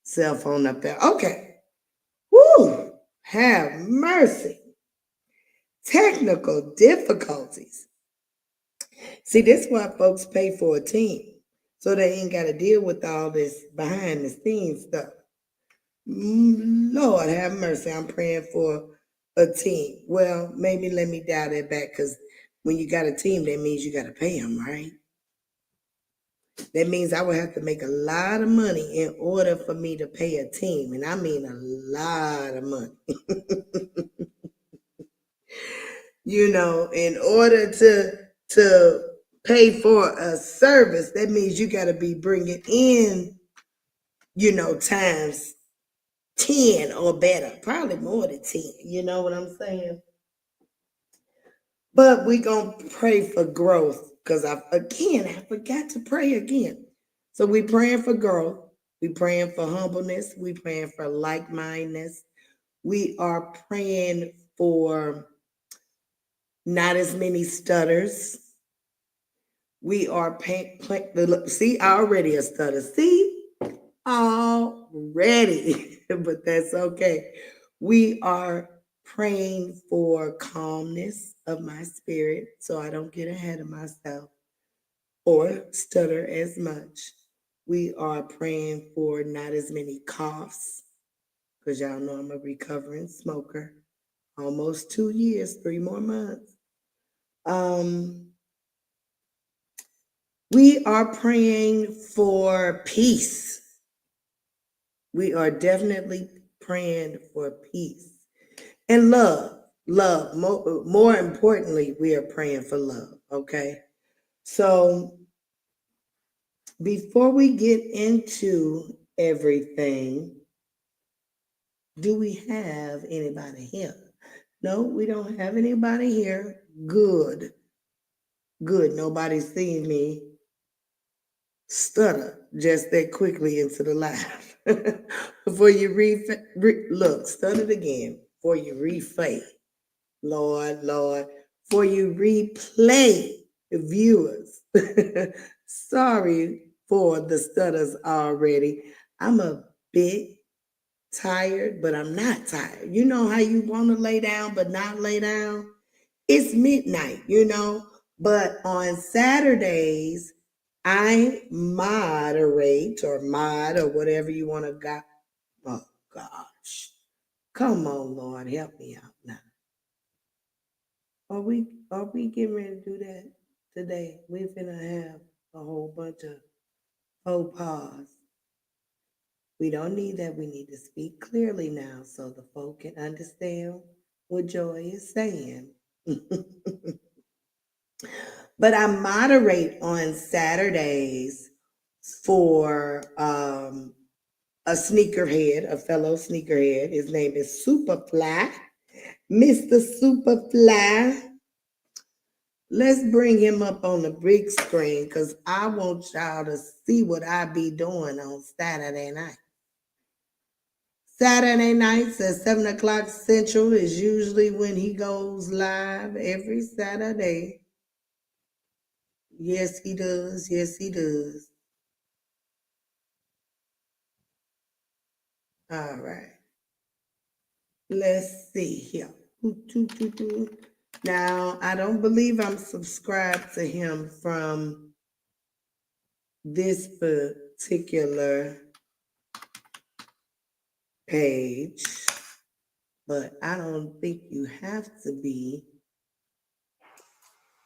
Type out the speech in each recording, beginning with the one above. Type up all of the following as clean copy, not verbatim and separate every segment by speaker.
Speaker 1: cell phone up there. Okay. Woo! Have mercy. Technical difficulties. See, this is why folks pay for a team. So they ain't got to deal with all this behind the scenes stuff. Lord have mercy. I'm praying for a team. Well, maybe let me dial that back because when you got a team, that means you got to pay them, right? That means I would have to make a lot of money in order for me to pay a team. And I mean a lot of money. In order to pay for a service, that means you got to be bringing in, times 10 or better, probably more than 10. You know what I'm saying? But we going to pray for growth because I forgot to pray again. So we praying for growth. We praying for humbleness. We praying for like-mindedness. We are praying for not as many stutters. We are see, already a stutter. See, already, but that's okay. We are praying for calmness of my spirit so I don't get ahead of myself or stutter as much. We are praying for not as many coughs because y'all know I'm a recovering smoker. Almost 2 years, 3 more months. Um, we are praying for peace. We are definitely praying for peace and love. Love. More importantly, we are praying for love. Okay. So before we get into everything, do we have anybody here? No, we don't have anybody here. Good. Good. Nobody's seeing me stutter just that quickly into the live. Before you look, stutter again. Before you replay, Lord, Lord, before you replay, viewers. Sorry for the stutters already. I'm a bit tired, but I'm not tired. You know how you want to lay down, but not lay down? It's midnight, but on Saturdays, I moderate or mod or whatever you want to go. Oh gosh. Come on, Lord, help me out now. Are we getting ready to do that today? We're gonna have a whole bunch of faux pas. We don't need that. We need to speak clearly now so the folk can understand what Joy is saying. But I moderate on Saturdays for a sneakerhead, a fellow sneakerhead. His name is Superfly, Mr. Superfly. Let's bring him up on the big screen because I want y'all to see what I be doing on Saturday night. Saturday nights at 7 o'clock Central is usually when he goes live every Saturday. Yes, he does. Yes, he does. All right. Let's see here. Now, I don't believe I'm subscribed to him from this particular page, but I don't think you have to be.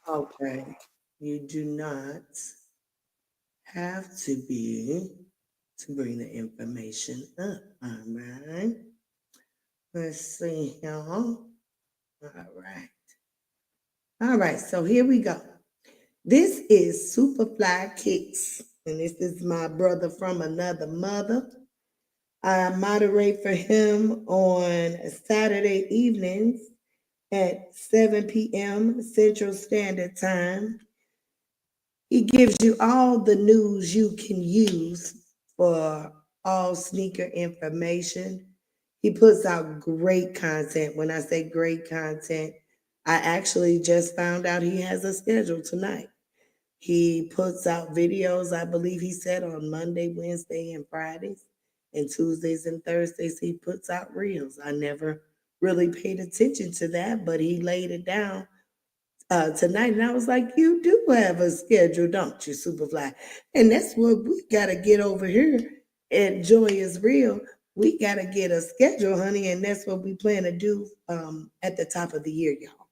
Speaker 1: Okay. You do not have to be to bring the information up. All right. Let's see here. All right. All right. So here we go. This is Superfly Kicks, and this is my brother from another mother. I moderate for him on Saturday evenings at 7 p.m. Central Standard Time. He gives you all the news you can use for all sneaker information. He puts out great content. When I say great content, I actually just found out he has a schedule tonight. He puts out videos, I believe he said, on Monday, Wednesday, and Fridays. And Tuesdays and Thursdays, he puts out reels. I never really paid attention to that, but he laid it down tonight. And I was like, you do have a schedule, don't you, Superfly? And that's what we got to get over here at Joy is Real. We got to get a schedule, honey. And that's what we plan to do at the top of the year, y'all.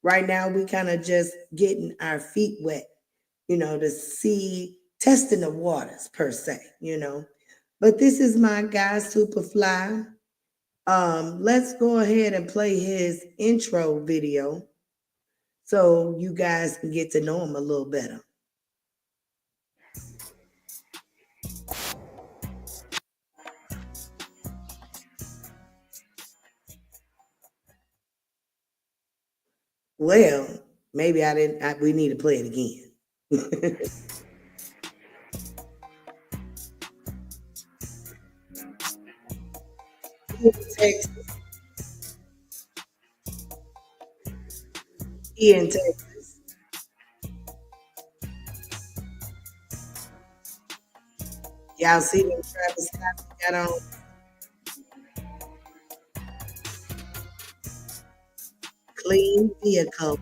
Speaker 1: Right now, we kind of just getting our feet wet, to see, testing the. Per se. But this is my guy, Superfly. Let's go ahead and play his intro video so you guys can get to know him a little better. Well, maybe I didn't. We need to play it again. He in Texas. He in Texas. Y'all see them Travis Scott got on clean vehicle.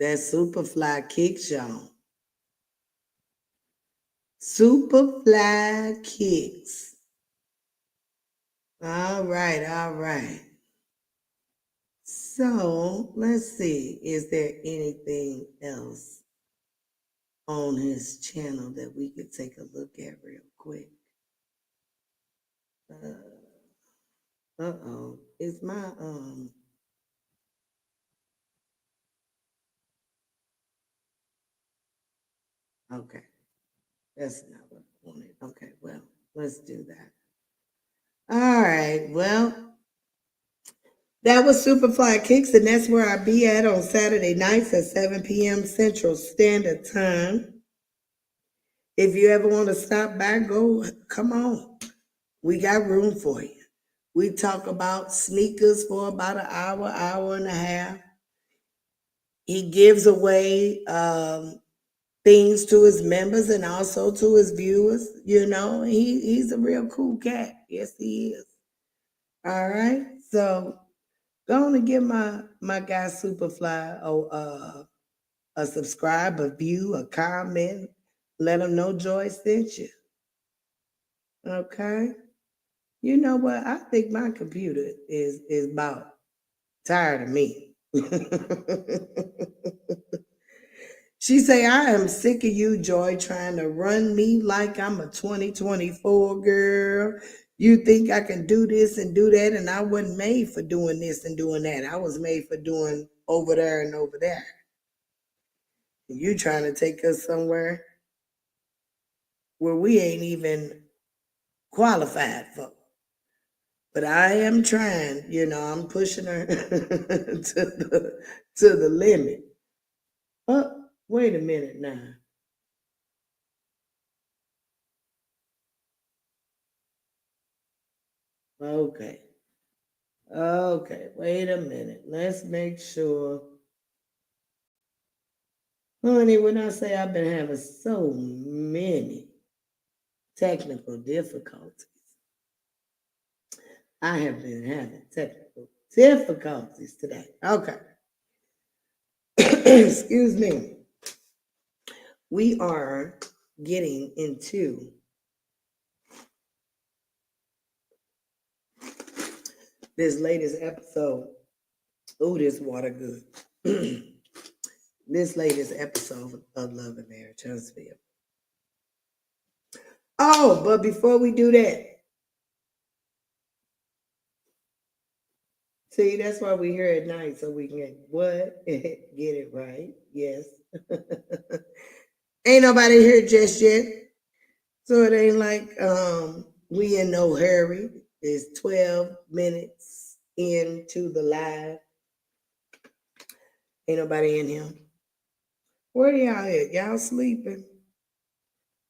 Speaker 1: That Superfly kicks y'all. Superfly kicks. All right, all right. So let's see. Is there anything else on his channel that we could take a look at real quick? Uh-oh. Is my okay. That's not what I wanted. Okay, well, let's do that. All right. Well, that was Superfly Kicks, and that's where I be at on Saturday nights at 7 p.m. Central Standard Time. If you ever want to stop by, go, come on. We got room for you. We talk about sneakers for about an hour, hour and a half. He gives away things to his members and also to his viewers. He's a real cool cat. Yes, he is. All right. So go on and give my guy Superfly a subscribe, a view, a comment. Let him know Joy sent you. Okay. You know what? I think my computer is about tired of me. She say, I am sick of you, Joy, trying to run me like I'm a 2024 girl. You think I can do this and do that, and I wasn't made for doing this and doing that. I was made for doing over there and over there. You trying to take us somewhere where we ain't even qualified for. But I am trying, I'm pushing her to the limit. Oh, wait a minute now. Okay. Okay, wait a minute. Let's make sure. Honey, when I say I've been having so many technical difficulties, I have been having technical difficulties today. Okay. Excuse me. We are getting into this latest episode. Oh, this water good. This latest episode of Love and Marriage Huntsville. Oh, but before we do that, see, that's why we're here at night, so we can get what? Get it right. Yes. Ain't nobody here just yet. So it ain't like we in no hurry. It's 12 minutes into the live. Ain't nobody in here. Where y'all at? Y'all sleeping?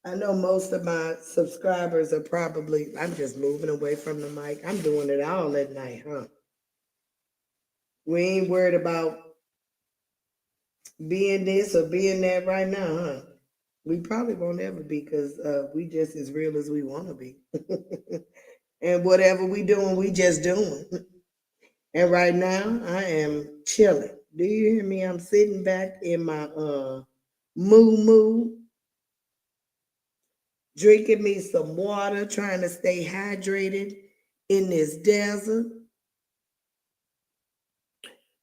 Speaker 1: I know most of my subscribers are probably, I'm just moving away from the mic. I'm doing it all at night, huh? We ain't worried about being this or being that right now, huh? We probably won't ever be because we just as real as we want to be. And whatever we doing, we just doing. And right now, I am chilling. Do you hear me? I'm sitting back in my moo moo, drinking me some water, trying to stay hydrated in this desert,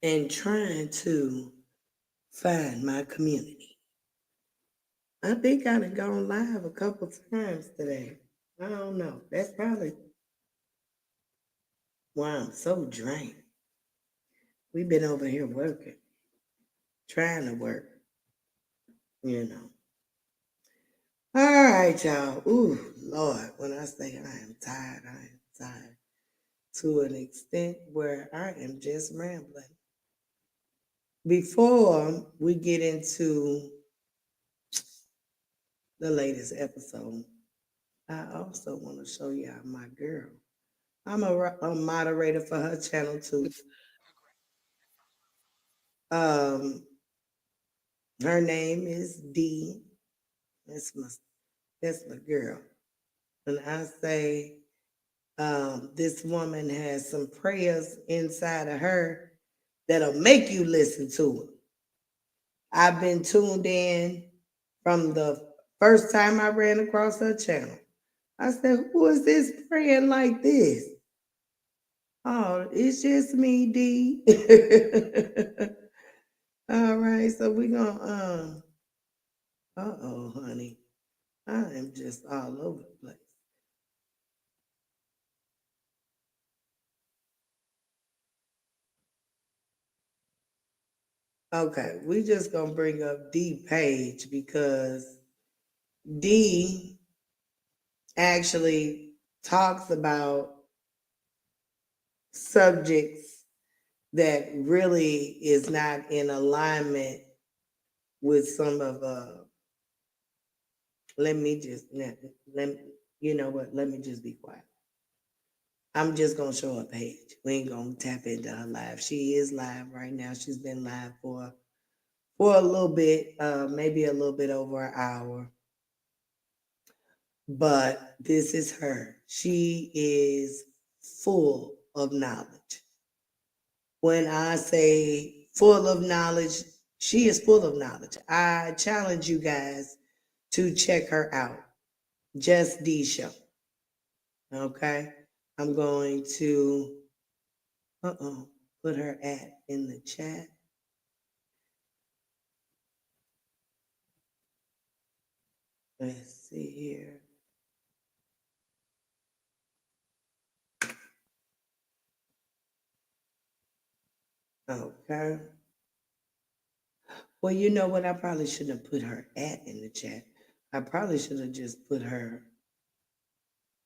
Speaker 1: and trying to find my community. I think I've gone live a couple times today. I don't know. That's probably why I'm so drained. We've been over here working, trying to work, you know. All right, y'all. Ooh, Lord, when I say I am tired, I am tired to an extent where I am just rambling. Before we get into the latest episode, I also want to show y'all my girl. I'm a moderator for her channel too. Um, her name is D. That's my that's my girl. When I say this woman has some prayers inside of her that'll make you listen to it. I've been tuned in from the first time I ran across her channel. I said, who is this praying like this? Oh, it's just me, D. All right, so we're gonna uh-oh, honey. I am just all over the place. Okay, we just gonna bring up D Page because D actually talks about subjects that really is not in alignment with some of let me just let you know what, let me just be quiet. I'm just gonna show a page. We ain't gonna tap into her live. She is live right now. She's been live for a little bit, maybe a little bit over an hour. But this is her. She is full of knowledge. When I say full of knowledge, she is full of knowledge. I challenge you guys to check her out. Just D Show. Okay. I'm going to put her at in the chat. Let's see here. Okay. Well, you know what? I probably shouldn't have put her at in the chat. I probably should have just put her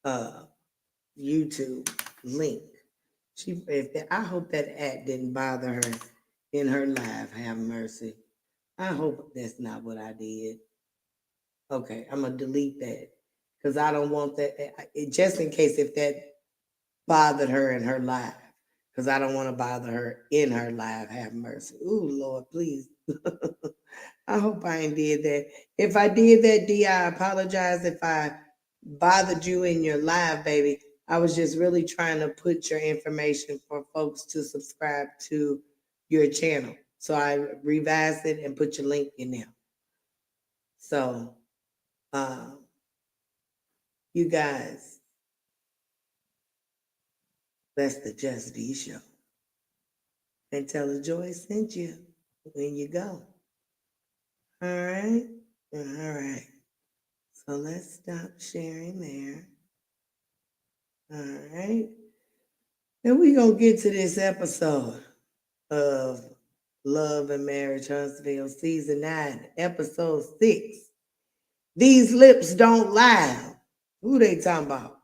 Speaker 1: uh YouTube link. I hope that ad didn't bother her in her live. Have mercy. I hope that's not what I did. Okay, I'm gonna delete that because I don't want that. Just in case if that bothered her in her live, because I don't want to bother her in her live. Have mercy. Ooh, Lord, please. I hope I ain't did that. If I did that, D, I apologize if I bothered you in your live, baby. I was just really trying to put your information for folks to subscribe to your channel. So I revised it and put your link in there. So, um, you guys, that's the Just D Show. And tell her Joy sent you when you go. All right? All right. So let's stop sharing there. All right. And we're going to get to this episode of Love and Marriage Huntsville, Season 9, Episode 6. These lips don't lie. Who they talking about?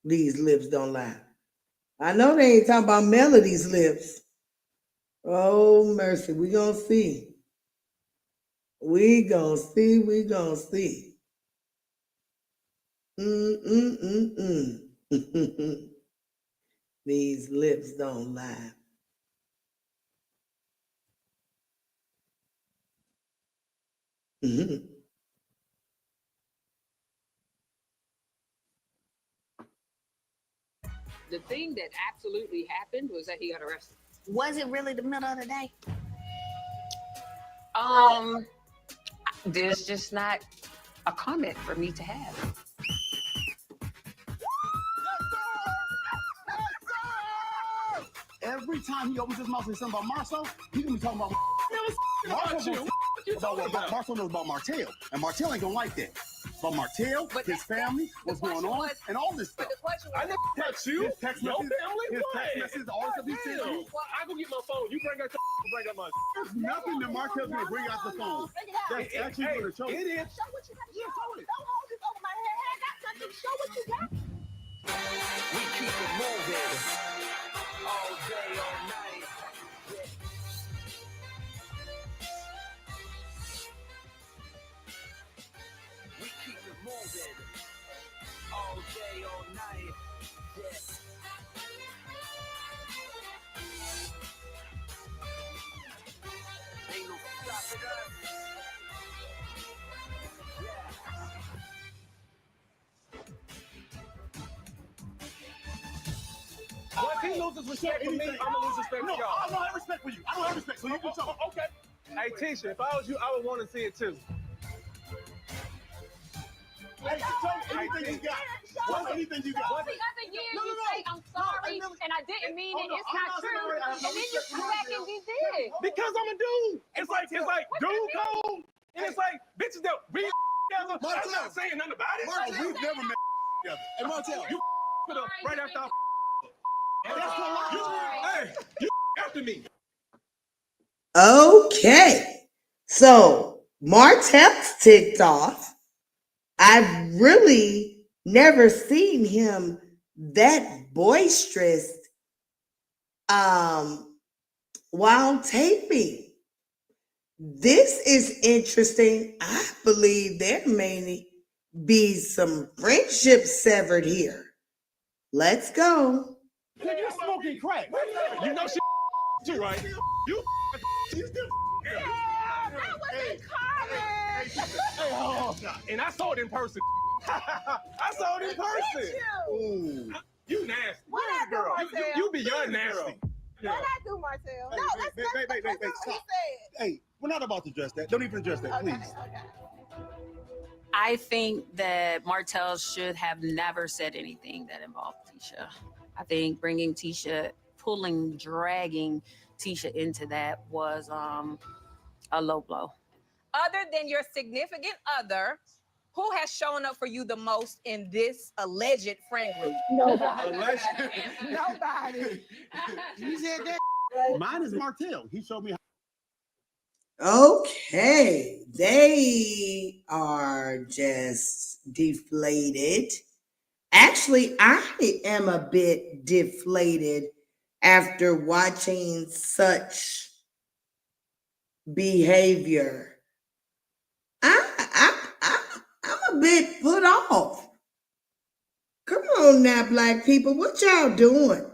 Speaker 1: These lips don't lie. I know they ain't talking about Melody's lips. Oh, mercy. We going to see. We going to see. We going to see. Mm-mm-mm-mm. These lips don't lie. Mm-hmm.
Speaker 2: the thing that absolutely happened was that he got arrested.
Speaker 3: Was it really the middle of the day?
Speaker 2: There's just not a comment for me to have.
Speaker 4: Every time he opens his mouth and says something about Marcel, he gonna be talking about Marcel knows about Martell, and Martell ain't gonna like that. But Martell, his family, what's going on, and all this stuff.
Speaker 2: The question was,
Speaker 5: I never touched you.
Speaker 4: His text
Speaker 5: Your
Speaker 4: messages,
Speaker 5: family?
Speaker 4: his
Speaker 5: What?
Speaker 4: text messages, all the stuff he sent you.
Speaker 5: Well, I go get my phone. You bring out your bring out my.
Speaker 4: There's nothing that Martell's gonna bring out the phone. That's actually gonna show.
Speaker 5: It is.
Speaker 3: Show what you got. Yeah, show it. Don't hold this over my head. I got something. Show what you got.
Speaker 6: We keep it moving all day, all night. We keep it moving all day, all night. Yes. Ain't no stopping us.
Speaker 5: Once he loses respect for me, I'm gonna lose respect for y'all.
Speaker 4: I don't have respect for you. I don't have respect, so you can show.
Speaker 5: Okay. Hey, Tisha, if I was you, I would want to see it too.
Speaker 4: Hey, show anything you got. Show anything you got.
Speaker 2: the other year you say I'm sorry and I didn't mean it. It's not true. And then you come back and be big.
Speaker 5: Because I'm a dude. It's like dude code, and it's like bitches that we together. I'm not saying nothing about it.
Speaker 4: Marcel, we've never met together.
Speaker 5: And Martell, you put up right after I.
Speaker 4: That's the lie.
Speaker 5: Hey, you after me.
Speaker 1: Okay. So Martell's ticked off. I've really never seen him that boisterous while taping. This is interesting. I believe there may be some friendship severed here. Let's go.
Speaker 4: Nigga, you're smoking crack.
Speaker 5: You know she too, right? You and I saw it in person. I saw it in person.
Speaker 4: Ooh.
Speaker 5: You nasty.
Speaker 3: What I do,
Speaker 5: girl.
Speaker 3: Martell?
Speaker 5: You beyond nasty.
Speaker 3: What I do, Martell?
Speaker 4: Hey,
Speaker 3: No,
Speaker 4: wait,
Speaker 3: that's what he
Speaker 4: stop.
Speaker 3: said.
Speaker 4: Hey, we're not about to address that. Don't even address that, please.
Speaker 3: Okay.
Speaker 2: I think that Martell should have never said anything that involved Tisha. I think dragging Tisha into that was a low blow.
Speaker 7: Other than your significant other, who has shown up for you the most in this alleged friend group?
Speaker 3: Nobody.
Speaker 4: You said that. Mine is Martell. He showed me
Speaker 1: Okay, they are just deflated. Actually, I am a bit deflated after watching such behavior. I'm a bit put off. Come on now, black people, what y'all doing?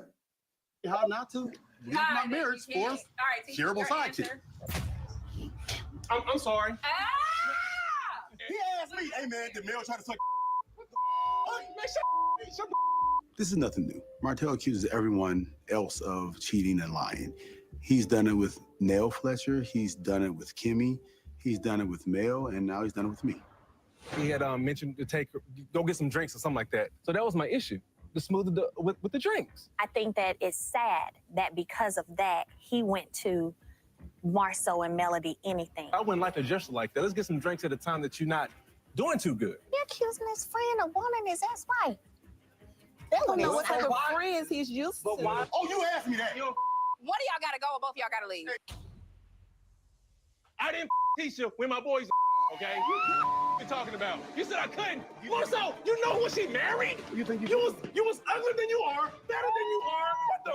Speaker 4: how not to use my marriage for
Speaker 2: All right, Tisha,
Speaker 4: shareable
Speaker 2: your
Speaker 4: side
Speaker 2: answer.
Speaker 4: chick.
Speaker 5: I'm sorry.
Speaker 4: He asked me, hey man, did Mel try to suck?
Speaker 8: This is nothing new. Martell accuses everyone else of cheating and lying. He's done it with Nell Fletcher. He's done it with Kimmy. He's done it with Mel, and now he's done it with me.
Speaker 5: He had mentioned to go get some drinks or something like that. So that was my issue. To smooth it with the drinks.
Speaker 3: I think that it's sad that because of that, he went to Marcel and Melody anything.
Speaker 5: I wouldn't like to gesture like that. Let's get some drinks at a time that you're not doing too good.
Speaker 3: You're accusing his friend of wanting his ex-wife. They don't know what type of friends he's used to.
Speaker 4: Oh, you asked me that.
Speaker 7: One of y'all gotta go, or both of y'all gotta leave.
Speaker 5: I didn't Tisha when my boys okay? What you talking about? You said I couldn't. Marcel, you know what she married?
Speaker 4: You think
Speaker 5: You was uglier than you are, better than you are. What the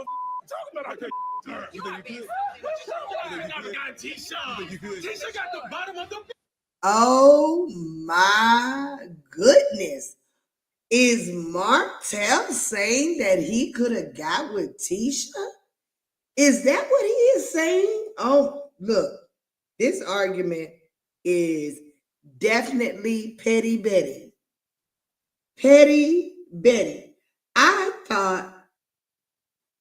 Speaker 5: talking about? I could.
Speaker 4: You think you could?
Speaker 5: I never got Tisha.
Speaker 4: You could?
Speaker 5: Tisha got the bottom of the.
Speaker 1: Oh my goodness. Is Martell saying that he could have got with Tisha? Is that what he is saying? Oh, look, this argument is definitely Petty Betty. Petty Betty. I thought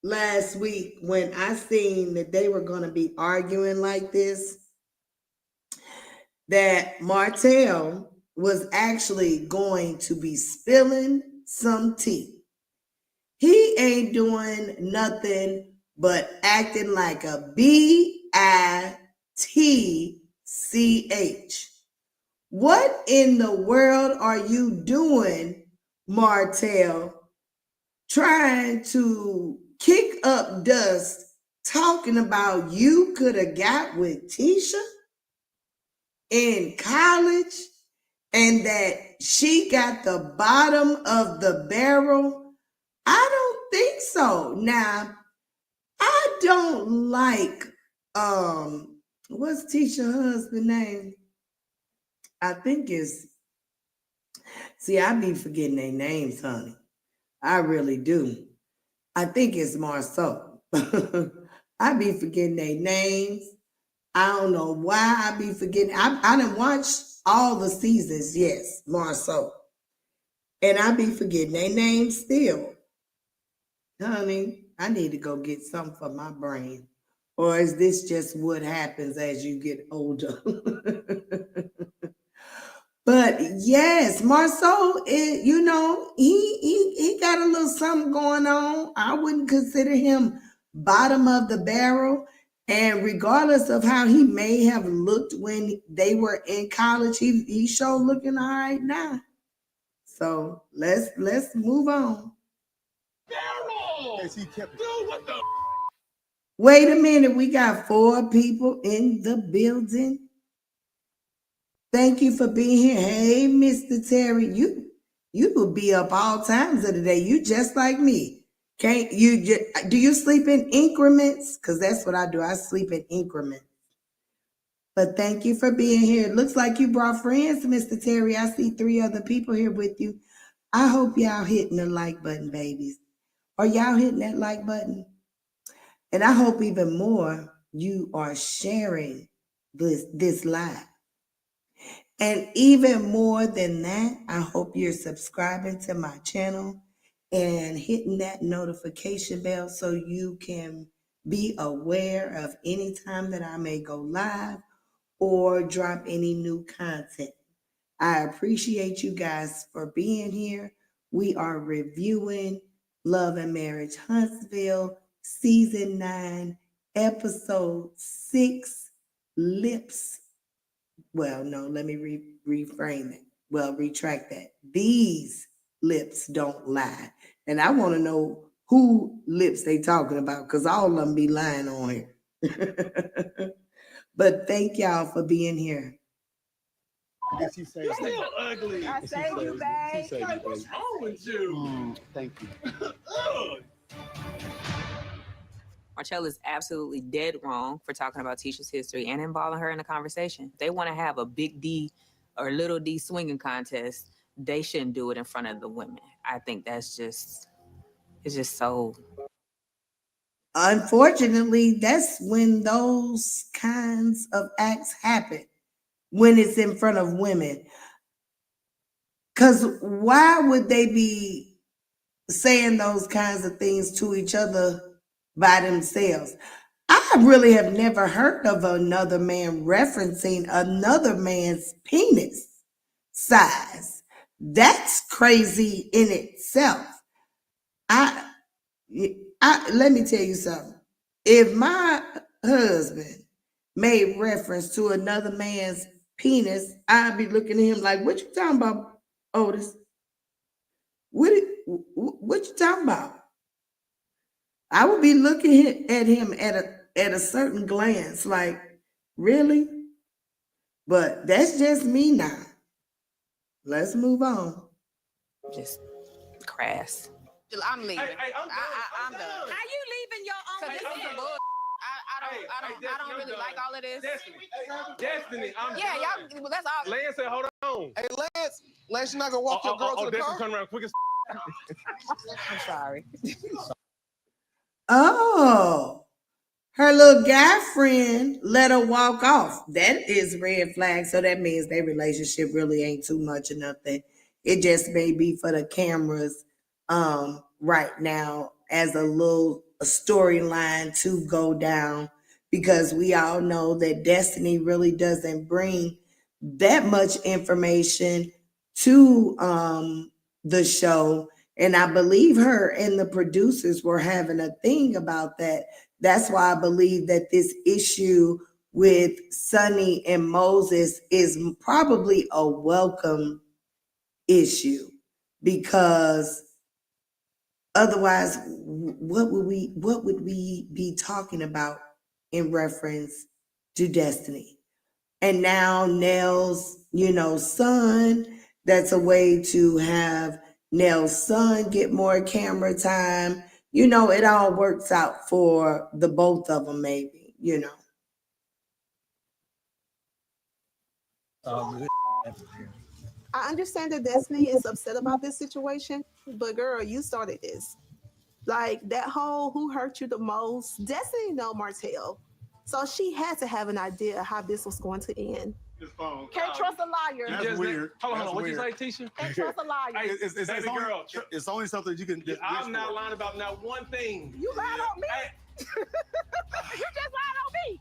Speaker 1: last week when I seen that they were going to be arguing like this, that Martell was actually going to be spilling some tea. He ain't doing nothing but acting like a bitch. What in the world are you doing, Martell? Trying to kick up dust, talking about you could have got with Tisha in college and that she got the bottom of the barrel. I don't think so. Now, I don't like what's Tisha's husband name? I think it's, see, I be forgetting their names, honey. I really do. I think it's Marceau. I be forgetting their names. I don't know why I be forgetting. I done watched all the seasons, yes, Marceau. And I be forgetting their names still. Honey, I need to go get something for my brain. Or is this just what happens as you get older? But yes, Marceau, you know, he got a little something going on. I wouldn't consider him bottom of the barrel. And regardless of how he may have looked when they were in college, he sure looking all right now. So let's move on.
Speaker 5: Yes, he kept it. Dude, what the?
Speaker 1: Wait a minute, we got 4 people in the building. Thank you for being here. Hey, Mr. Terry, you will be up all times of the day. You just like me. Can't you do you sleep in increments? Because that's what I do. I sleep in increments. But thank you for being here. It looks like you brought friends, Mr. Terry. I see 3 other people here with you. I hope y'all hitting the like button, babies. Are y'all hitting that like button? And I hope even more you are sharing this live. And even more than that, I hope you're subscribing to my channel and hitting that notification bell so you can be aware of any time that I may go live or drop any new content. I appreciate you guys for being here. We are reviewing Love and Marriage Huntsville, Season 9, Episode 6, Lips. Well, no, let me reframe it. Well, retract that. These lips don't lie. And I want to know who lips they talking about because all of them be lying on here. But thank y'all for being here.
Speaker 5: Yes, he saved me. You're ugly.
Speaker 7: I saved you, babe.
Speaker 5: He saved me,
Speaker 6: What's
Speaker 5: baby.
Speaker 6: wrong with you?
Speaker 5: Thank you.
Speaker 6: Ugh.
Speaker 2: Marcella is absolutely dead wrong for talking about Tisha's history and involving her in the conversation. They want to have a big D or little D swinging contest. They shouldn't do it in front of the women. I think it's just so.
Speaker 1: Unfortunately, that's when those kinds of acts happen, when it's in front of women. Because why would they be saying those kinds of things to each other by themselves? I really have never heard of another man referencing another man's penis size. That's crazy in itself. I let me tell you something. If my husband made reference to another man's penis, I'd be looking at him like, "What you talking about, Otis? What you talking about?" I would be looking at him at a certain glance, like, "Really?" But that's just me now. Let's move on.
Speaker 2: Just crass.
Speaker 7: I'm leaving.
Speaker 5: Hey,
Speaker 7: I'm done. How you leaving your own? This is bull. I don't really like all of this.
Speaker 5: Destiny, I'm
Speaker 7: Yeah,
Speaker 5: done.
Speaker 7: y'all. Well, that's all.
Speaker 5: Lance said, hold on.
Speaker 4: Hey, Lance, you're not gonna walk your girl to the
Speaker 5: Destiny,
Speaker 4: car?
Speaker 5: turn around quick as
Speaker 7: I'm sorry.
Speaker 1: Oh, her little guy friend let her walk off. That is red flag. So that means their relationship really ain't too much or nothing. It just may be for the cameras right now as a storyline to go down, because we all know that Destiny really doesn't bring that much information to the show. And I believe her and the producers were having a thing about that. That's why I believe that this issue with Sonny and Moses is probably a welcome issue, because otherwise what would we be talking about in reference to Destiny? And now Nell's, son, that's a way to have Nell's son get more camera time. It all works out for the both of them, maybe.
Speaker 9: I understand that Destiny is upset about this situation, but girl, you started this. Like that whole who hurt you the most, Destiny know Martell. So she had to have an idea how this was going to end. Can't trust a liar.
Speaker 5: That's weird. Hold on. What you say, Tisha?
Speaker 9: Can't trust a liar.
Speaker 5: Baby girl,
Speaker 8: It's only something that you can.
Speaker 5: I'm not lying about not one thing.
Speaker 9: You lied on me. You just lied on me.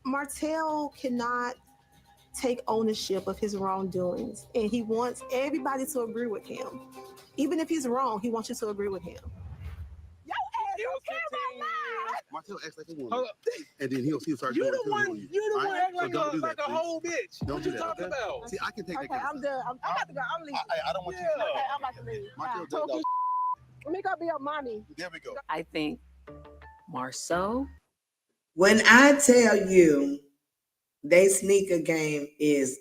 Speaker 9: Martell cannot take ownership of his wrongdoings, and he wants everybody to agree with him. Even if he's wrong, he wants you to agree with him. Yo, ass on camera,
Speaker 8: Martell acts like a woman, and then he'll start doing
Speaker 5: You the one acting like a whole bitch.
Speaker 8: Don't
Speaker 5: What
Speaker 8: do
Speaker 5: you
Speaker 8: that,
Speaker 5: talking
Speaker 8: okay?
Speaker 5: about?
Speaker 8: See, I can take
Speaker 9: Okay,
Speaker 8: that.
Speaker 9: I'm done. I'm about to go. I'm leaving.
Speaker 8: I don't want you to.
Speaker 9: Okay, I'm about to leave.
Speaker 8: Martell,
Speaker 9: Bye.
Speaker 8: go.
Speaker 9: Let me go be a mommy.
Speaker 8: There we go.
Speaker 2: I think Marceau.
Speaker 1: When I tell you they sneaker game is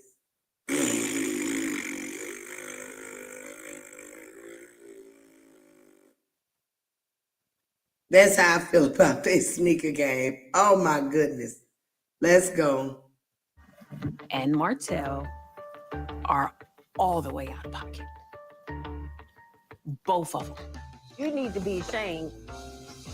Speaker 1: that's how I feel about this sneaker game. Oh my goodness. Let's go.
Speaker 2: And Martell are all the way out of pocket. Both of them.
Speaker 10: You need to be ashamed.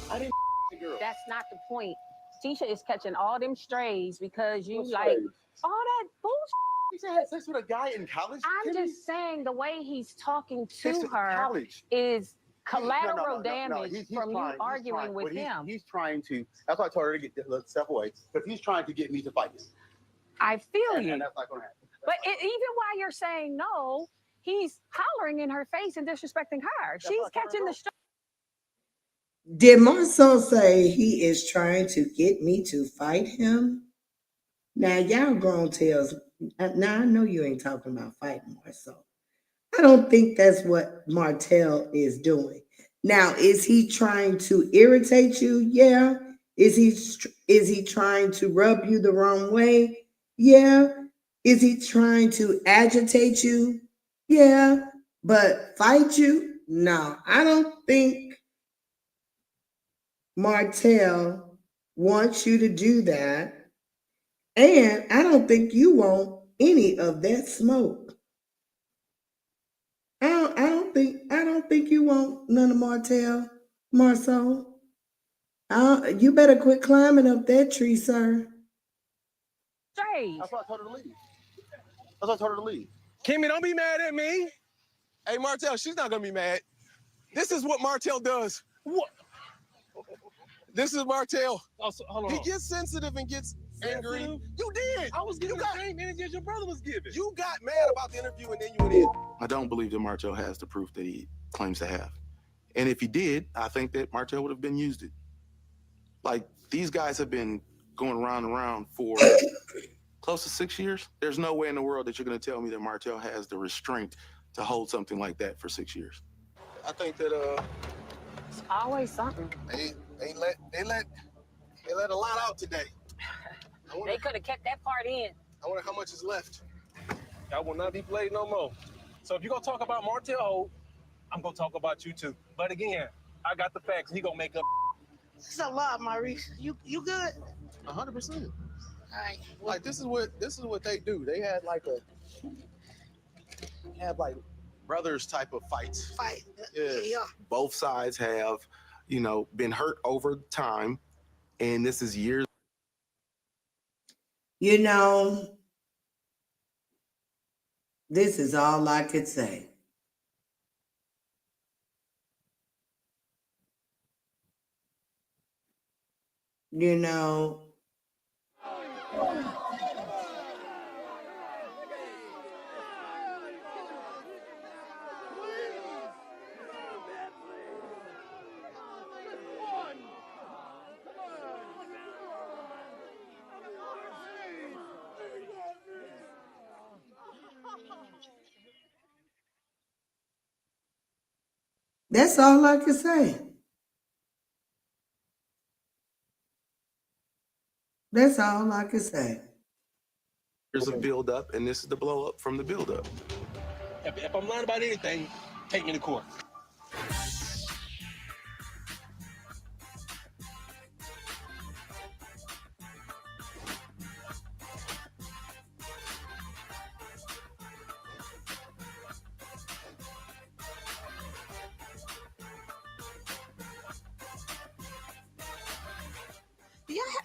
Speaker 5: I didn't girl.
Speaker 10: That's not the point. Tisha is catching all them strays because you
Speaker 5: What
Speaker 10: like
Speaker 5: strays?
Speaker 10: all that bullshit.
Speaker 4: You had sex with a guy in college?
Speaker 10: I'm just saying the way he's talking
Speaker 4: Sex
Speaker 10: to
Speaker 4: in
Speaker 10: her
Speaker 4: college.
Speaker 10: is collateral
Speaker 4: No,
Speaker 10: damage
Speaker 4: he's
Speaker 10: from
Speaker 4: trying,
Speaker 10: you arguing with him.
Speaker 4: He's trying to. That's why I told her to get the step away, because he's trying to get me to fight him.
Speaker 10: I feel you.
Speaker 4: And that's not going to happen.
Speaker 10: But even while you're saying no, he's hollering in her face and disrespecting her. She's catching the stray.
Speaker 1: Did Marceau say he is trying to get me to fight him? Now y'all grown tales. Now I know you ain't talking about fighting Marceau. I don't think that's what Martell is doing. Now, is he trying to irritate you? Yeah. Is he trying to rub you the wrong way? Yeah. Is he trying to agitate you? Yeah. But fight you? No. I don't think Martell wants you to do that. And I don't think you want any of that smoke. I don't think you want none of Marceau. You better quit climbing up that tree, sir.
Speaker 4: That's why I told her to leave. That's why I told her to leave.
Speaker 5: Kimmy, don't be mad at me.
Speaker 11: Hey, Martell, she's not gonna be mad. This is what Martell does.
Speaker 5: What?
Speaker 11: This is Martell.
Speaker 5: Oh, so, hold on.
Speaker 11: He gets sensitive and gets angry. You did.
Speaker 5: I was giving the same energy as your brother was giving.
Speaker 11: You got mad about the interview and then you went in.
Speaker 8: I don't believe that Martell has the proof that he claims to have. And if he did, I think that Martell would have been used it. Like, these guys have been going round and round for close to 6 years. There's no way in the world that you're going to tell me that Martell has the restraint to hold something like that for 6 years.
Speaker 11: I think that
Speaker 10: It's always something.
Speaker 11: they let a lot out today.
Speaker 10: They could have kept that part in.
Speaker 11: I wonder how much is left.
Speaker 5: That will not be played no more. So if you're going to talk about Martell, I'm going to talk about you too. But again, I got the facts. He going to make up.
Speaker 9: It's a lot, Maurice. You good?
Speaker 11: 100%.
Speaker 9: All right.
Speaker 11: Like this is what they do. They had like brothers type of fights.
Speaker 9: Fight.
Speaker 11: Yeah.
Speaker 8: Both sides have, been hurt over time, and this is years.
Speaker 1: This is all I could say. you know, that's all I can say. That's all I can say.
Speaker 11: There's a build up, and this is the blow up from the build up. If I'm lying about anything, take me to court.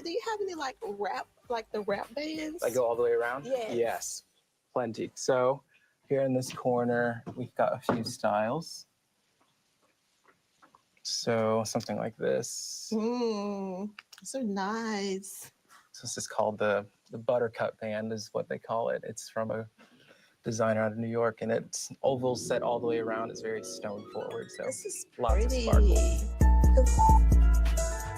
Speaker 9: Do you have any like the rap bands?
Speaker 12: That go all the way around?
Speaker 9: Yes.
Speaker 12: Yes, plenty. So here in this corner, we've got a few styles. So something like this.
Speaker 9: So nice.
Speaker 12: So this is called the Buttercut band is what they call it. It's from a designer out of New York, and it's ovals set all the way around. It's very stone forward, so
Speaker 9: This is
Speaker 12: lots of
Speaker 9: pretty.
Speaker 12: sparkle.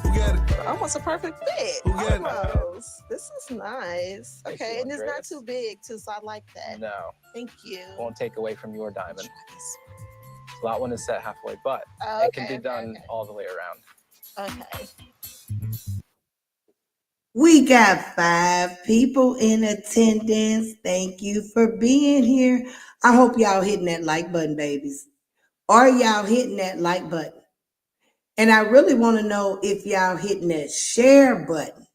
Speaker 11: Who got it?
Speaker 9: Almost a perfect fit.
Speaker 11: Who got it?
Speaker 9: Almost. This is nice.
Speaker 12: Thank
Speaker 9: Okay,
Speaker 12: you,
Speaker 9: and it's not
Speaker 12: Andreas.
Speaker 9: too big too, so I like that.
Speaker 12: No,
Speaker 9: Thank you.
Speaker 12: won't take away from your diamond. That one is set halfway, but
Speaker 9: Okay,
Speaker 12: it can be done all the way around.
Speaker 9: Okay.
Speaker 1: We got 5 people in attendance. Thank you for being here. I hope y'all hitting that like button, babies. Are y'all hitting that like button? And I really want to know if y'all hitting that share button.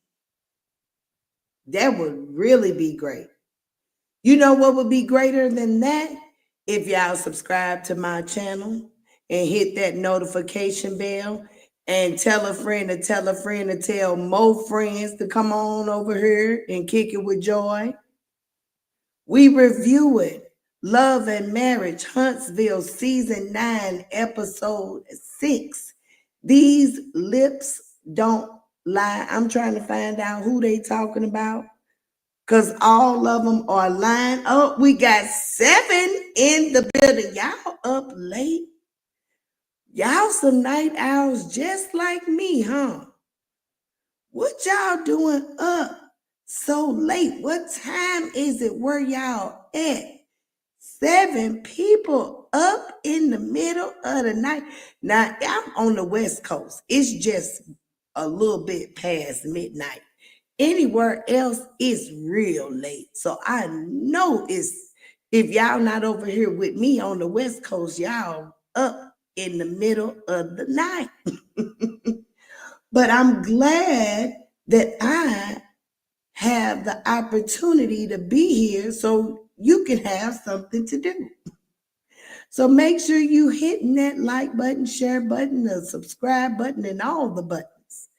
Speaker 1: That would really be great. You know what would be greater than that? If y'all subscribe to my channel and hit that notification bell and tell a friend to tell a friend to tell more friends to come on over here and kick it with Joy. We review it. Love and Marriage, Huntsville, Season 9, Episode 6. These lips don't lie. I'm trying to find out who they talking about, because all of them are lined up. We got 7 in the building. Y'all up late. Y'all some night owls just like me, huh? What y'all doing up so late? What time is it? Where y'all at? 7 people up in the middle of the night. Now, I'm on the West Coast. It's just a little bit past midnight. Anywhere else, it's real late. So I know if y'all not over here with me on the West Coast, y'all up in the middle of the night. But I'm glad that I have the opportunity to be here so you can have something to do. So make sure you hitting that like button, share button, the subscribe button, and all the buttons.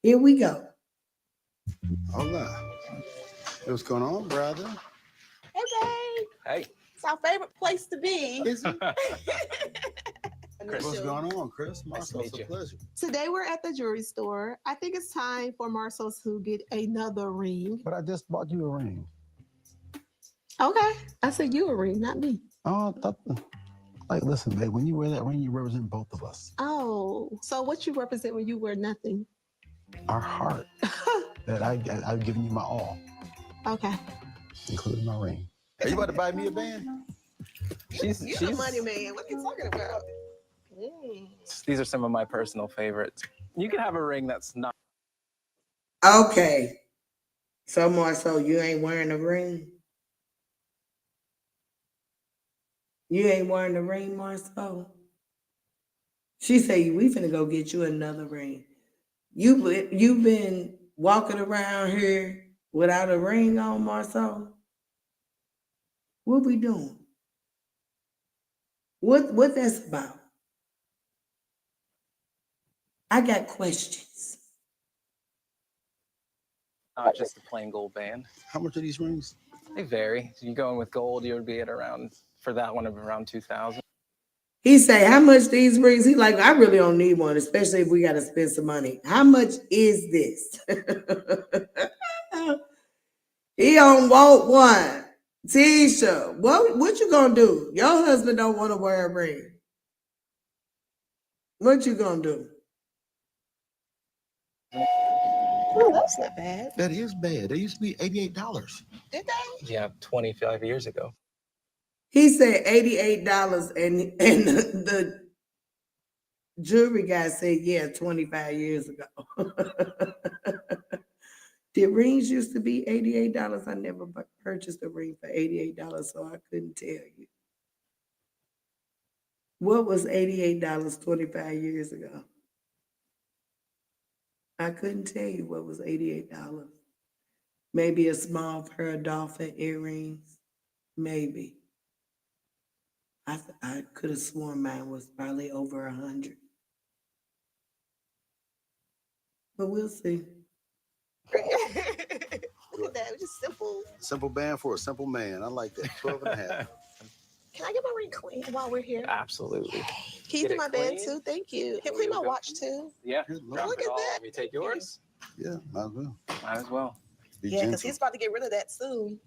Speaker 1: Here we go.
Speaker 8: Hola. What's going on, brother?
Speaker 9: Hey, babe.
Speaker 12: Hey.
Speaker 9: It's our favorite place to be.
Speaker 8: Is it?
Speaker 12: Chris.
Speaker 8: What's going on, Chris?
Speaker 12: Nice to
Speaker 8: Marcel,
Speaker 12: meet
Speaker 8: it's a
Speaker 12: you.
Speaker 8: pleasure.
Speaker 9: Today we're at the jewelry store. I think it's time for Marcel to get another ring.
Speaker 8: But I just bought you a ring.
Speaker 9: Okay. I said you a ring, not me.
Speaker 8: Oh, I thought, like, listen, babe, when you wear that ring, you represent both of us.
Speaker 9: Oh, so what you represent when you wear nothing?
Speaker 8: Our heart. That I've given you my all,
Speaker 9: Okay.
Speaker 8: including my ring. Are you about to buy me a band?
Speaker 12: She's
Speaker 9: the money man. What are you talking about?
Speaker 12: These are some of my personal favorites. You can have a ring that's not.
Speaker 1: Okay. So more so, you ain't wearing a ring? You ain't wearing the ring, Marcel? She say, we finna go get you another ring. You've been walking around here without a ring on, Marcel? What we doing? What that's about? I got questions.
Speaker 12: Not just a plain gold band.
Speaker 8: How much are these rings?
Speaker 12: They vary. If you're going with gold, you would be at around, for that one, of around 2,000.
Speaker 1: He say, how much these rings? He like, I really don't need one, especially if we got to spend some money. How much is this? He don't want one. Tisha, what you gonna do? Your husband don't want to wear a ring. What you gonna do?
Speaker 9: Oh, that's not bad.
Speaker 4: That is bad. They used to be $88.
Speaker 9: Did they?
Speaker 12: Yeah, 25 years ago.
Speaker 1: He said $88, and the jewelry guy said, yeah, 25 years ago. Did rings used to be $88? I never purchased a ring for $88, so I couldn't tell you. What was $88 25 years ago? I couldn't tell you what was $88. Maybe a small pair of dolphin earrings. Maybe. I could have sworn mine was probably over 100. But we'll see.
Speaker 9: Look at that. It's just simple.
Speaker 4: Simple band for a simple man. I like that. 12 and a half.
Speaker 9: Can I get my ring clean while we're here?
Speaker 12: Absolutely.
Speaker 9: Can you do my band too? Thank you. Can you clean my watch too?
Speaker 12: Yeah.
Speaker 9: Look at that.
Speaker 12: Let me take yours.
Speaker 4: Yeah, might as well.
Speaker 12: Might as well.
Speaker 4: Be
Speaker 9: Yeah, because
Speaker 4: gentle.
Speaker 9: he's about to get rid of that soon.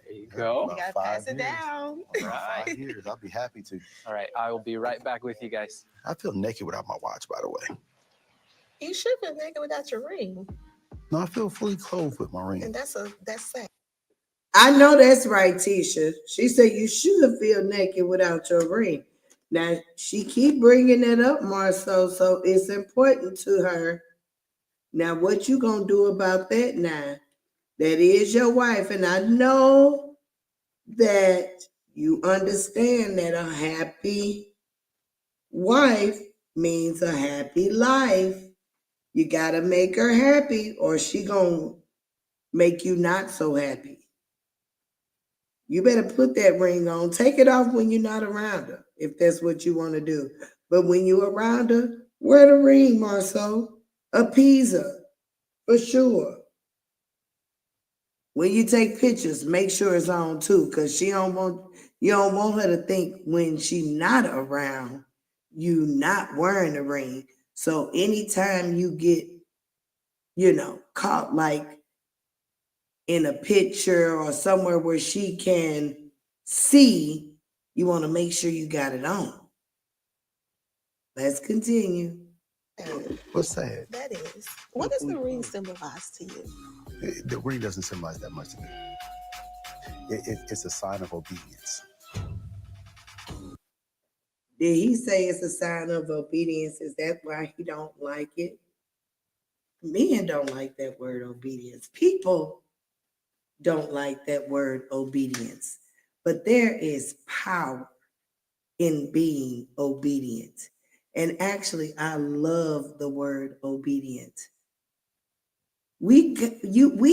Speaker 12: There you go.
Speaker 9: You gotta pass it down.
Speaker 4: About 5 years. I'll be happy to.
Speaker 12: All right. I will be right back with you guys.
Speaker 4: I feel naked without my watch, by the way.
Speaker 9: You should feel naked without your ring.
Speaker 4: No, I feel fully clothed with my ring.
Speaker 9: And that's sad.
Speaker 1: I know that's right, Tisha. She said you should feel naked without your ring. Now, she keep bringing it up, Marcel, so it's important to her. Now, what you gonna do about that now? That is your wife, and I know that you understand that a happy wife means a happy life. You gotta make her happy, or she gonna make you not so happy. You better put that ring on. Take it off when you're not around her, if that's what you want to do. But when you're around her, wear the ring, Marceau. Appease her, for sure. When you take pictures, make sure it's on too, because you don't want her to think when she's not around, you not wearing the ring. So anytime you get, caught like in a picture or somewhere where she can see, you want to make sure you got it on. Let's continue.
Speaker 4: What's sad?
Speaker 9: That is. What does the ring symbolize to you?
Speaker 4: The ring doesn't symbolize that much to me. It's a sign of obedience.
Speaker 1: Did he say it's a sign of obedience? Is that why he don't like it? Men don't like that word obedience. People don't like that word obedience. But there is power in being obedient. And actually, I love the word obedient. We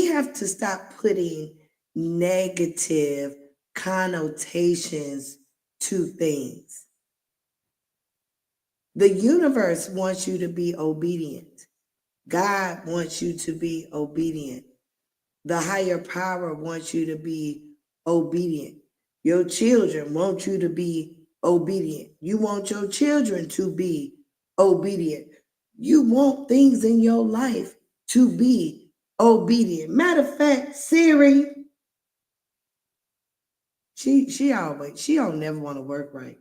Speaker 1: have to stop putting negative connotations to things. The universe wants you to be obedient. God wants you to be obedient. The higher power wants you to be obedient. Your children want you to be obedient. You want your children to be obedient. You want things in your life to be obedient. Matter of fact, Siri, she don't never want to work right.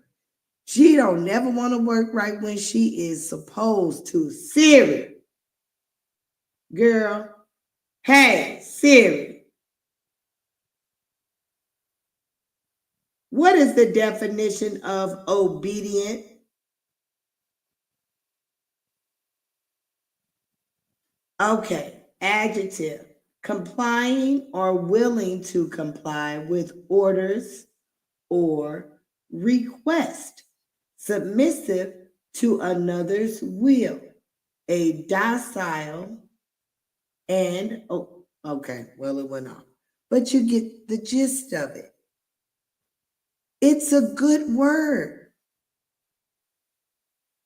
Speaker 1: She don't never want to work right when she is supposed to. Siri, girl, hey, Siri, what is the definition of obedient? Okay, adjective, complying or willing to comply with orders or request, submissive to another's will, a docile and, it went off. But you get the gist of it. It's a good word.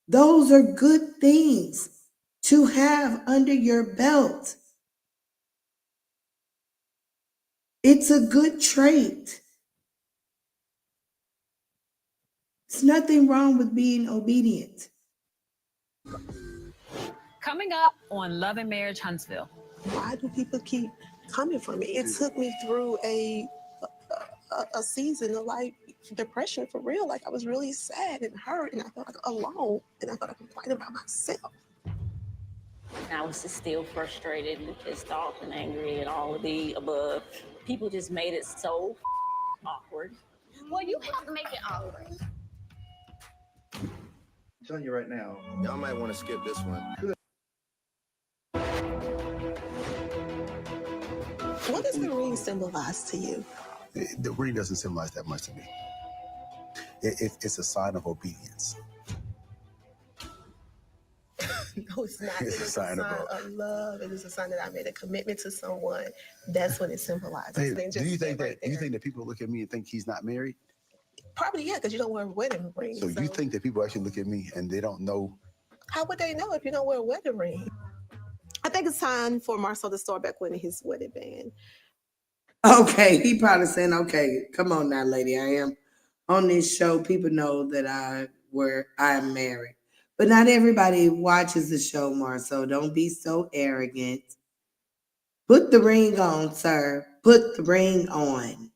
Speaker 1: Those are good things to have under your belt. It's a good trait. There's nothing wrong with being obedient.
Speaker 10: Coming up on Love and Marriage Huntsville.
Speaker 9: Why do people keep coming for me? It took me through a season of like depression for real. Like I was really sad and hurt, and I felt like alone, and I felt like I'm fighting by myself.
Speaker 13: I was just still frustrated and pissed off and angry and all of the above. People just made it so awkward.
Speaker 3: Well, you have to make it awkward.
Speaker 14: I'm telling you right now.
Speaker 11: Y'all might want to skip this one.
Speaker 9: What does the ring symbolize to you?
Speaker 8: The ring doesn't symbolize that much to me. It's a sign of obedience.
Speaker 9: No, it's not.
Speaker 8: It's a sign
Speaker 9: of love. It is a sign that I made a commitment to someone. That's what it symbolizes.
Speaker 8: Hey, do you think that people look at me and think he's not married?
Speaker 9: Probably, yeah, because you don't wear a wedding ring.
Speaker 8: So you think that people actually look at me and they don't know?
Speaker 9: How would they know if you don't wear a wedding ring? I think it's time for Marcel to start back wearing his wedding band.
Speaker 1: Okay, he probably saying, okay, come on now, lady. I am on this show. People know that I am married. But not everybody watches the show, Marcel. Don't be so arrogant. Put the ring on, sir. Put the ring on.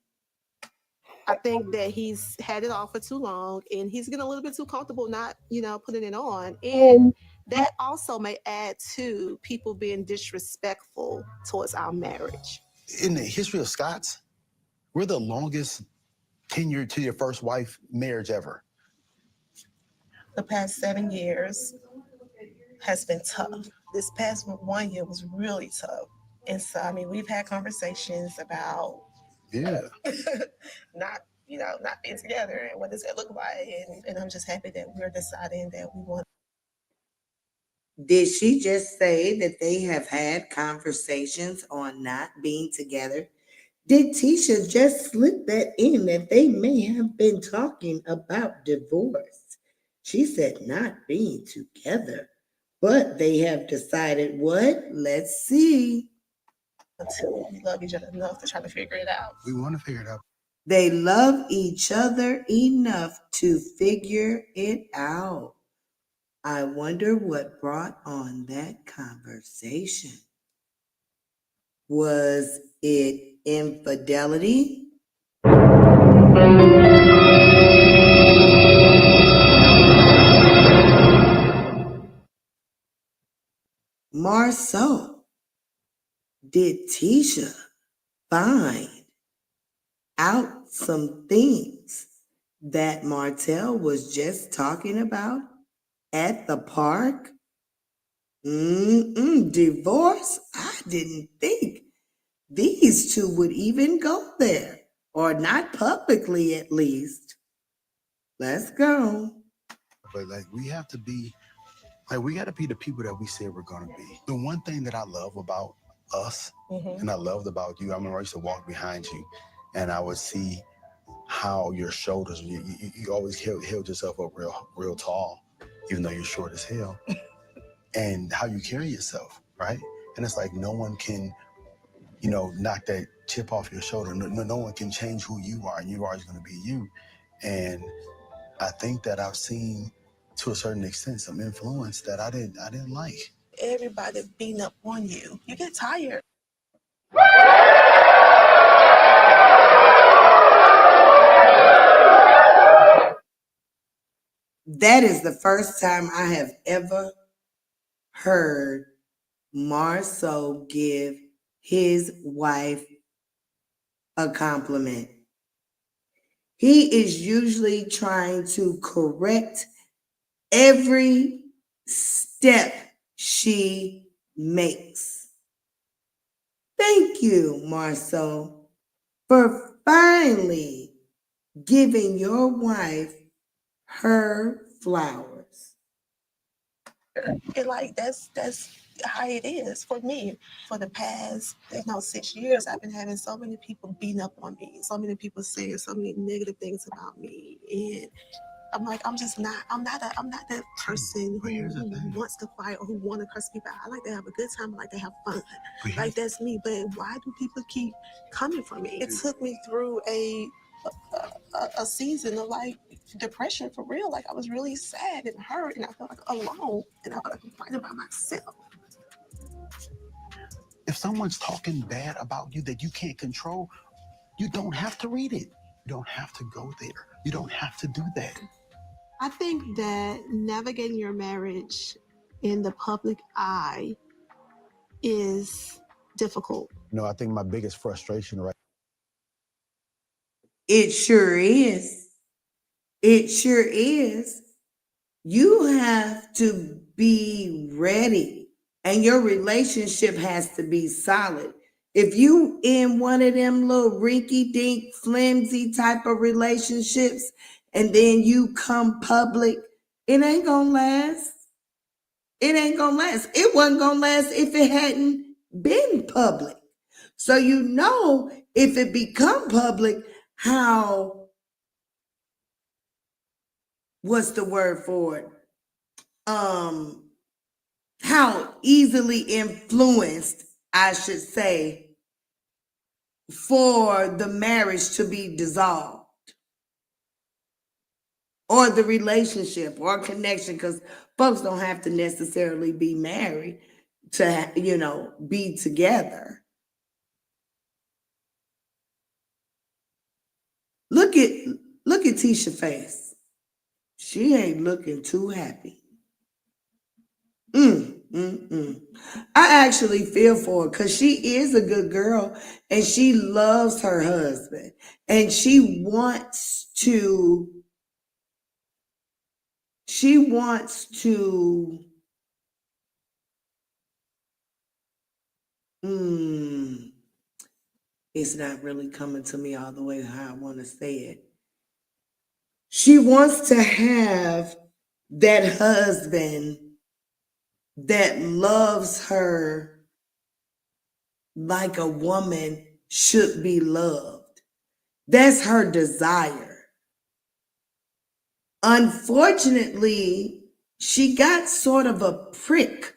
Speaker 9: I think that he's had it off for too long and he's getting a little bit too comfortable not, putting it on. And that also may add to people being disrespectful towards our marriage.
Speaker 8: In the history of Scots, we're the longest tenured to your first wife marriage ever.
Speaker 9: The past 7 years has been tough. This past 1 year was really tough. And so, we've had conversations about not being together and what does it look like. And I'm just happy that we're deciding that we want.
Speaker 1: Did she just say that they have had conversations on not being together? Did Tisha just slip that in that they may have been talking about divorce? She said not being together, but they have decided what? Let's see.
Speaker 9: Until we love each other enough to try to figure it out.
Speaker 8: We want to figure it out.
Speaker 1: They love each other enough to figure it out. I wonder what brought on that conversation. Was it infidelity? Marceau, did Tisha find out some things that Martell was just talking about at the park? Divorce? I didn't think these two would even go there, or not publicly at least. Let's go.
Speaker 8: But we have to be, we got to be the people that we said we're going to be. The one thing that I love about us, and I loved about you, I remember I used to walk behind you, and I would see how your shoulders, you always held yourself up real tall, even though you're short as hell, and how you carry yourself, right? And it's like no one can, knock that chip off your shoulder. No one can change who you are, and you're always going to be you. And I think that I've seen, to a certain extent, some influence that I didn't like.
Speaker 9: Everybody beating up on you. You get tired.
Speaker 1: That is the first time I have ever heard Marceau give his wife a compliment. He is usually trying to correct every step she makes. Thank you, Marceau, for finally giving your wife her flowers.
Speaker 9: And that's how it is for me. For the past 6 years, I've been having so many people beating up on me, so many people saying so many negative things about me, and I'm like, I'm not that person who wants to fight or who want to curse people out. I like to have a good time. I like to have fun. Like that's me. But why do people keep coming for me? It took me through a season of like depression for real. Like I was really sad and hurt, and I felt like alone, and I felt like I'm fighting by myself.
Speaker 8: If someone's talking bad about you that you can't control, you don't have to read it. You don't have to go there. You don't have to do that.
Speaker 9: I think that navigating your marriage in the public eye is difficult.
Speaker 8: You know, I think my biggest frustration right
Speaker 1: It sure is. It sure is. You have to be ready, and your relationship has to be solid. If you in one of them little rinky-dink, flimsy type of relationships, and then you come public, it ain't gonna last. It ain't gonna last. It wasn't gonna last if it hadn't been public. So you know, if it become public, how, what's the word for it? How easily influenced, I should say, for the marriage to be dissolved, or the relationship or connection, because folks don't have to necessarily be married to, you know, be together. Look at Tisha's face. She ain't looking too happy. I actually feel for her because she is a good girl and she loves her husband and she wants to it's not really coming to me all the way how I want to say it. She wants to have that husband that loves her like a woman should be loved. That's her desire. Unfortunately, she got sort of a prick.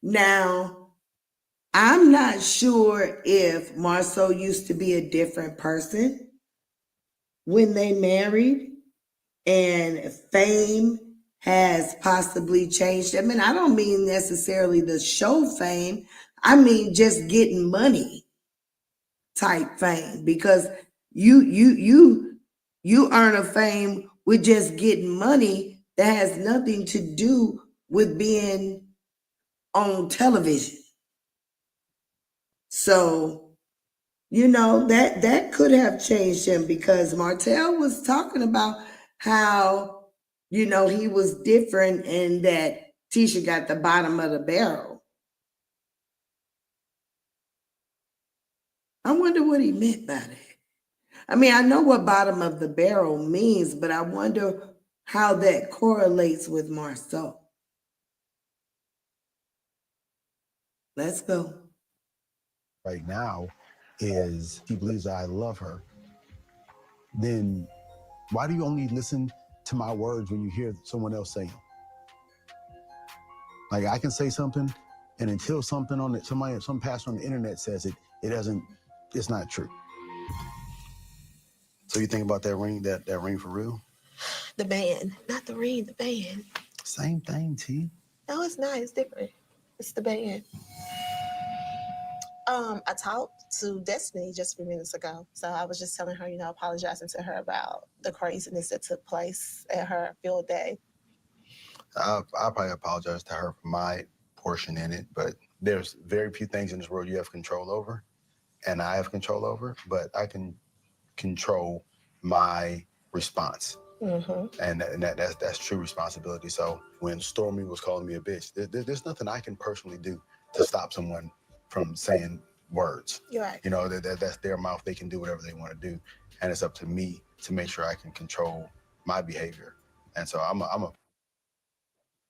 Speaker 1: Now, I'm not sure if Marceau used to be a different person when they married and fame has possibly changed them. And I don't mean necessarily the show fame. I mean just getting money type fame, because you earn a fame with just getting money that has nothing to do with being on television. So, you know, that could have changed him, because Martell was talking about how, you know, he was different and that Tisha got the bottom of the barrel. I wonder what he meant by that. I mean, I know what bottom of the barrel means, but I wonder how that correlates with Marceau. Let's go.
Speaker 8: right now is he believes I love her. Then why do you only listen to my words when you hear someone else say them? Like I can say something, and until something on it, some pastor on the internet says it, it's not true. So you think about that ring, that ring for real?
Speaker 9: The band, not the ring, the band.
Speaker 8: Same thing, T.
Speaker 9: No, it's not. It's different. It's the band. I talked to Destiny just a few minutes ago. So I was just telling her, you know, apologizing to her about the craziness that took place at her field day.
Speaker 8: I'll probably apologize to her for my portion in it, but there's very few things in this world you have control over, and I have control over, but I can control my response. Mm-hmm. And that's true responsibility. So when Stormy was calling me a bitch, there's nothing I can personally do to stop someone from saying words.
Speaker 9: You're right.
Speaker 8: You know, that's their mouth. They can do whatever they want to do. And it's up to me to make sure I can control my behavior. And so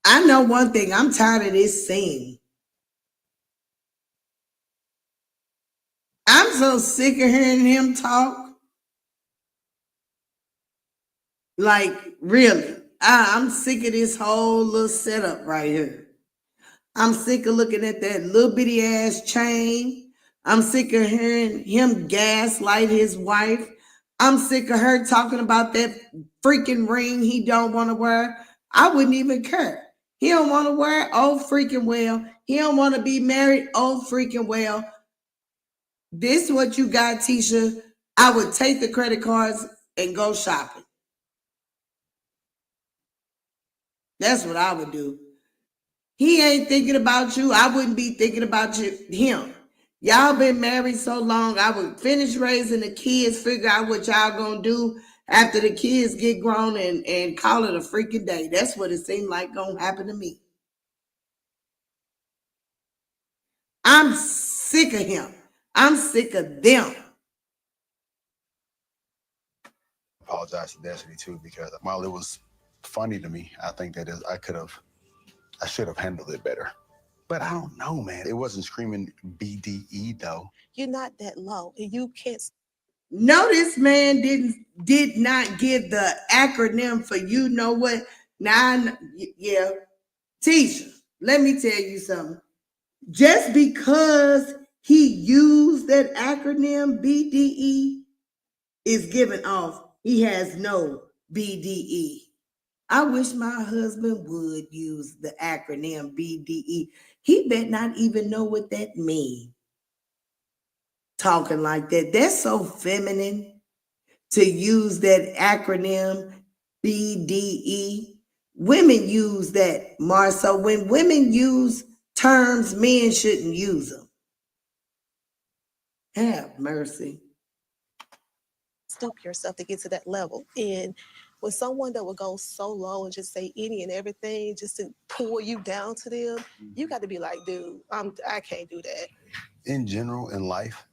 Speaker 1: I know one thing. I'm tired of this scene. I'm so sick of hearing him talk. Like, really. I'm sick of this whole little setup right here. I'm sick of looking at that little bitty ass chain. I'm sick of hearing him gaslight his wife. I'm sick of her talking about that freaking ring he don't want to wear. I wouldn't even care. He don't want to wear it. Oh, freaking well. He don't want to be married. Oh, freaking well. This what you got, Tisha. I would take the credit cards and go shopping. That's what I would do. He ain't thinking about you. I wouldn't be thinking about him. Y'all been married so long. I would finish raising the kids, figure out what y'all gonna do after the kids get grown and call it a freaking day. That's what it seemed like gonna happen to me. I'm sick of him. I'm sick of them.
Speaker 8: Apologize to Destiny too, because while it was funny to me, I think that I should have handled it better. But I don't know, man. It wasn't screaming BDE though.
Speaker 9: You're not that low, and you can't.
Speaker 1: No, this man did not give the acronym for you know what. Now, yeah, Tisha, let me tell you something. Just because he used that acronym BDE is giving off he has no BDE. I wish my husband would use the acronym BDE. He bet not even know what that means. Talking like that. That's so feminine to use that acronym BDE. Women use that, Marso. When women use terms, men shouldn't use them. Have mercy.
Speaker 9: Stoop yourself to get to that level. And with someone that will go so low and just say any and everything just to pull you down to them, you got to be like, dude, I can't do that.
Speaker 8: In general, in life,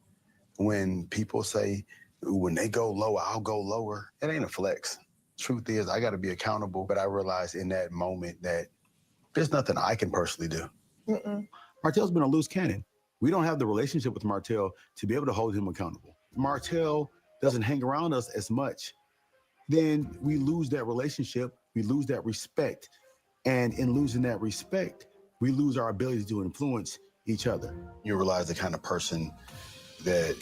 Speaker 8: when people say, when they go low, I'll go lower, it ain't a flex. Truth is, I got to be accountable, but I realized in that moment that there's nothing I can personally do. Martell's been a loose cannon. We don't have the relationship with Martell to be able to hold him accountable. Martell doesn't hang around us as much. Then we lose that relationship, we lose that respect. And in losing that respect, we lose our ability to influence each other. You realize the kind of person that,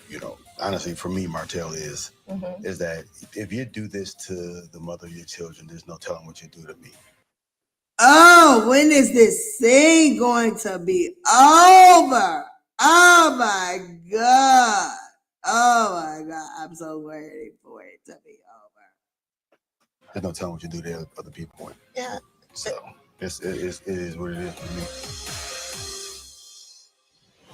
Speaker 8: you know, honestly, for me, Martell is that if you do this to the mother of your children, there's no telling what you do to me.
Speaker 1: Oh, when is this thing going to be over? Oh my God. Oh my God. I'm so worried for it to be over.
Speaker 8: There's no telling what you do to other people.
Speaker 9: Yeah.
Speaker 8: So it is what it is for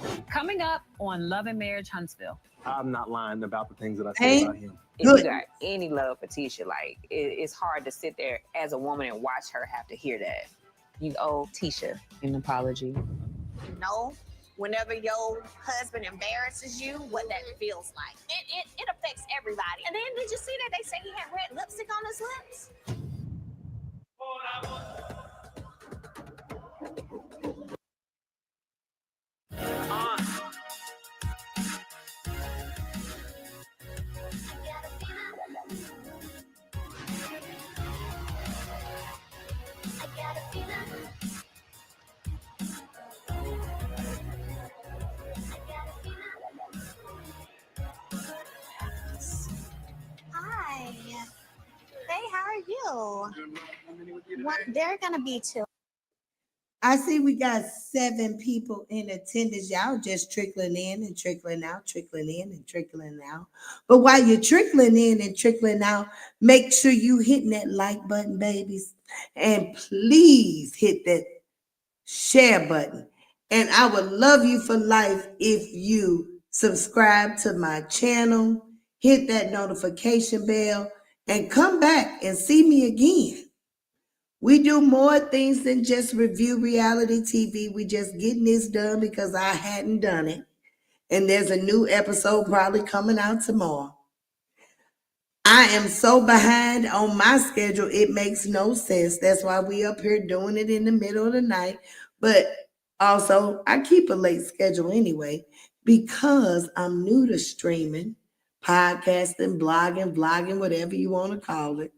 Speaker 8: me.
Speaker 10: Coming up on Love and Marriage Huntsville.
Speaker 5: I'm not lying about the things that I say about him.
Speaker 2: If you got any love for Tisha, like it's hard to sit there as a woman and watch her have to hear that. You owe Tisha an apology.
Speaker 3: Know whenever your husband embarrasses you, what that feels like. It affects everybody. And then did you see that they say he had red lipstick on his lips? Hi. Hey, how are you? What? They're gonna be two.
Speaker 1: I see we got 7 people in attendance. Y'all just trickling in and trickling out, trickling in and trickling out. But while you're trickling in and trickling out, make sure you hitting that like button, babies. And please hit that share button. And I would love you for life if you subscribe to my channel, hit that notification bell, and come back and see me again. We do more things than just review reality TV. We just getting this done because I hadn't done it. And there's a new episode probably coming out tomorrow. I am so behind on my schedule, it makes no sense. That's why we up here doing it in the middle of the night. But also, I keep a late schedule anyway because I'm new to streaming, podcasting, blogging, vlogging, whatever you want to call it.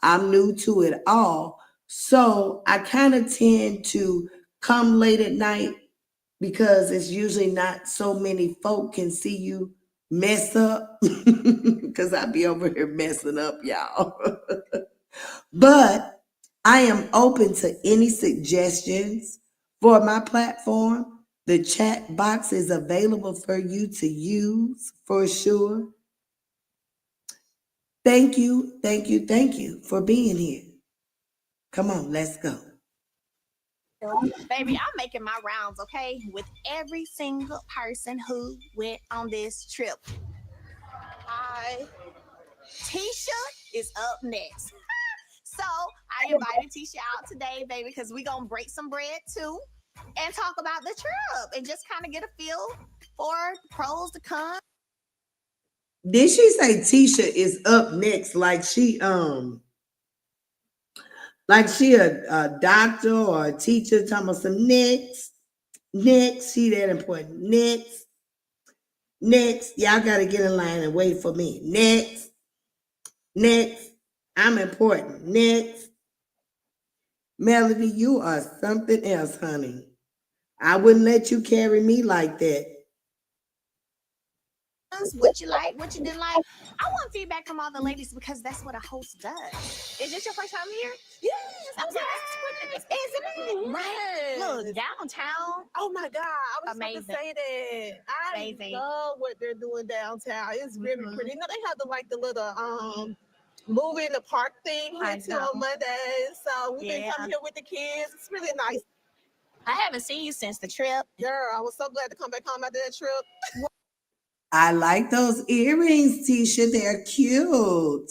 Speaker 1: I'm new to it all. So I kind of tend to come late at night because it's usually not so many folk can see you mess up because I be over here messing up, y'all. But I am open to any suggestions for my platform. The chat box is available for you to use for sure. Thank you, thank you, thank you for being here. Come on, let's go.
Speaker 3: Baby, I'm making my rounds, okay, with every single person who went on this trip. Hi. Tisha is up next. So I invited Tisha out today, baby, because we're going to break some bread too and talk about the trip and just kind of get a feel for the pros, the cons.
Speaker 1: Did she say Tisha is up next like she a doctor or a teacher talking about some next, she that important. Next, y'all gotta get in line and wait for me. Next, I'm important. Next, Melody, you are something else, honey. I wouldn't let you carry me like that.
Speaker 3: What you like, what you didn't like. I want feedback from all the ladies because that's what a host does. Is this your first time here? Yes. I'm sorry. Isn't it? Right. Look, downtown.
Speaker 9: Oh my God, I was
Speaker 3: Amazing.
Speaker 9: about to say that. I
Speaker 3: Amazing.
Speaker 9: love what they're doing downtown. It's really pretty. You know, they have the little movie in the park thing here too on Mondays. So we've been coming here with the kids. It's really nice.
Speaker 3: I haven't seen you since the trip.
Speaker 9: Girl, I was so glad to come back home after that trip.
Speaker 1: I like those earrings, Tisha. They're cute.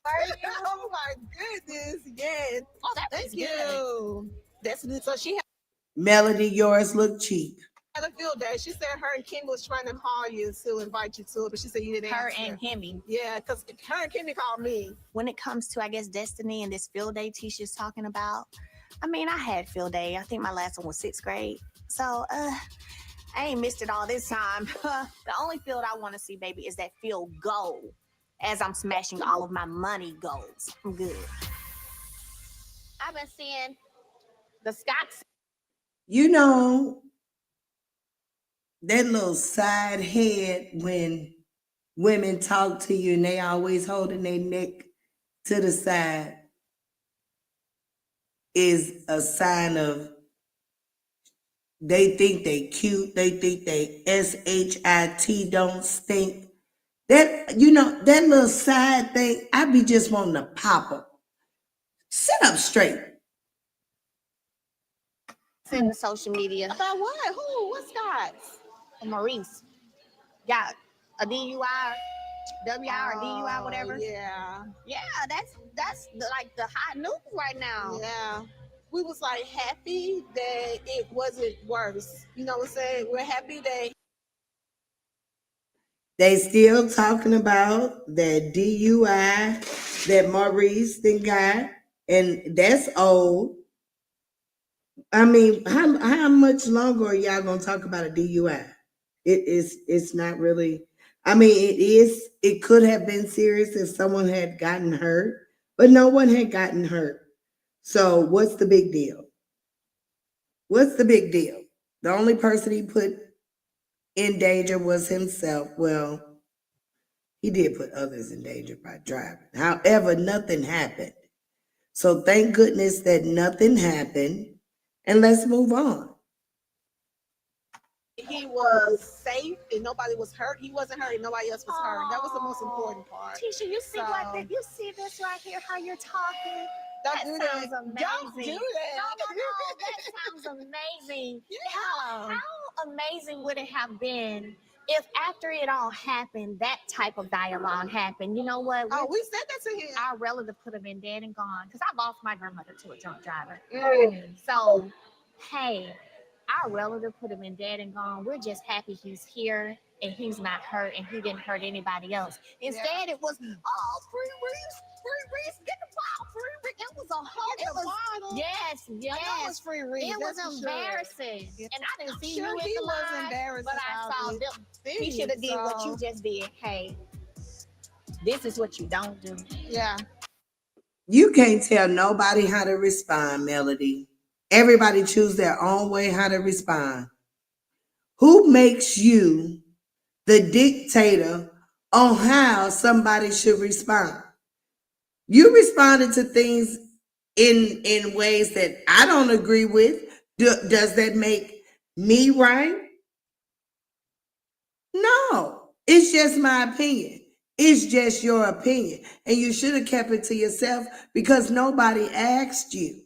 Speaker 9: Oh my goodness, yes.
Speaker 3: Oh,
Speaker 9: thank you. That's so she had
Speaker 1: Melody, yours look cheap.
Speaker 9: a field day. She said her and Kim was trying to call you to invite you to it, but she said you didn't
Speaker 3: Her
Speaker 9: answer.
Speaker 3: and Kimmy.
Speaker 9: Yeah, because her and Kimmy called me.
Speaker 3: When it comes to, I guess, Destiny and this field day Tisha's talking about, I mean, I had field day. I think my last one was 6th grade. So, I ain't missed it all this time. The only field I want to see, baby, is that field goal as I'm smashing all of my money goals. I'm good. I've been seeing the Scots.
Speaker 1: You know, that little side head when women talk to you and they always holding their neck to the side is a sign of they think they cute. They think they SHIT don't stink. That, you know, that little side thing, I be just wanting to pop them. Sit up straight.
Speaker 3: In the social media. About what? Who? What Scots? Maurice. Got a DUI, WI or DUI, whatever.
Speaker 9: Yeah.
Speaker 3: Yeah, that's like the hot news right now.
Speaker 9: Yeah. We was like happy that it wasn't worse. You know what I'm saying? We're happy that
Speaker 1: They still talking about that DUI that Maurice then got, and that's old. I mean, how much longer are y'all gonna talk about a DUI? It's not really. I mean, it could have been serious if someone had gotten hurt, but no one had gotten hurt. So what's the big deal? What's the big deal? The only person he put in danger was himself. Well, he did put others in danger by driving. However, nothing happened. So thank goodness that nothing happened. And let's move on.
Speaker 9: he was safe and nobody was hurt. He wasn't hurt and nobody else was hurt. That was the most important part.
Speaker 3: Tisha, you see you see this right here, how you're talking?
Speaker 9: Don't do that.
Speaker 3: Sounds amazing.
Speaker 9: Don't do that.
Speaker 3: No, that sounds amazing. Yeah. How amazing would it have been if after it all happened, that type of dialogue happened? You know what?
Speaker 9: We said that to him.
Speaker 3: Our relative could have been dead and gone because I lost my grandmother to a drunk driver. So, hey, our relative could have been dead and gone. We're just happy he's here and he's not hurt and he didn't hurt anybody else. Instead, it was, free Reese, get the ball, free Reese. It was a whole, yes.
Speaker 9: I know it's free Reese.
Speaker 3: It was embarrassing.
Speaker 9: Sure.
Speaker 3: And I didn't see
Speaker 9: sure
Speaker 3: you in
Speaker 9: he
Speaker 3: the
Speaker 9: was
Speaker 3: line,
Speaker 9: embarrassed
Speaker 3: but I saw
Speaker 9: about
Speaker 3: them.
Speaker 9: it.
Speaker 3: He should have did what you just did. Hey, this is what you don't do.
Speaker 9: Yeah.
Speaker 1: You can't tell nobody how to respond, Melody. Everybody choose their own way how to respond. Who makes you the dictator on how somebody should respond. You responded to things in ways that I don't agree with. Does that make me right? No. It's just my opinion. It's just your opinion. And you should have kept it to yourself because nobody asked you.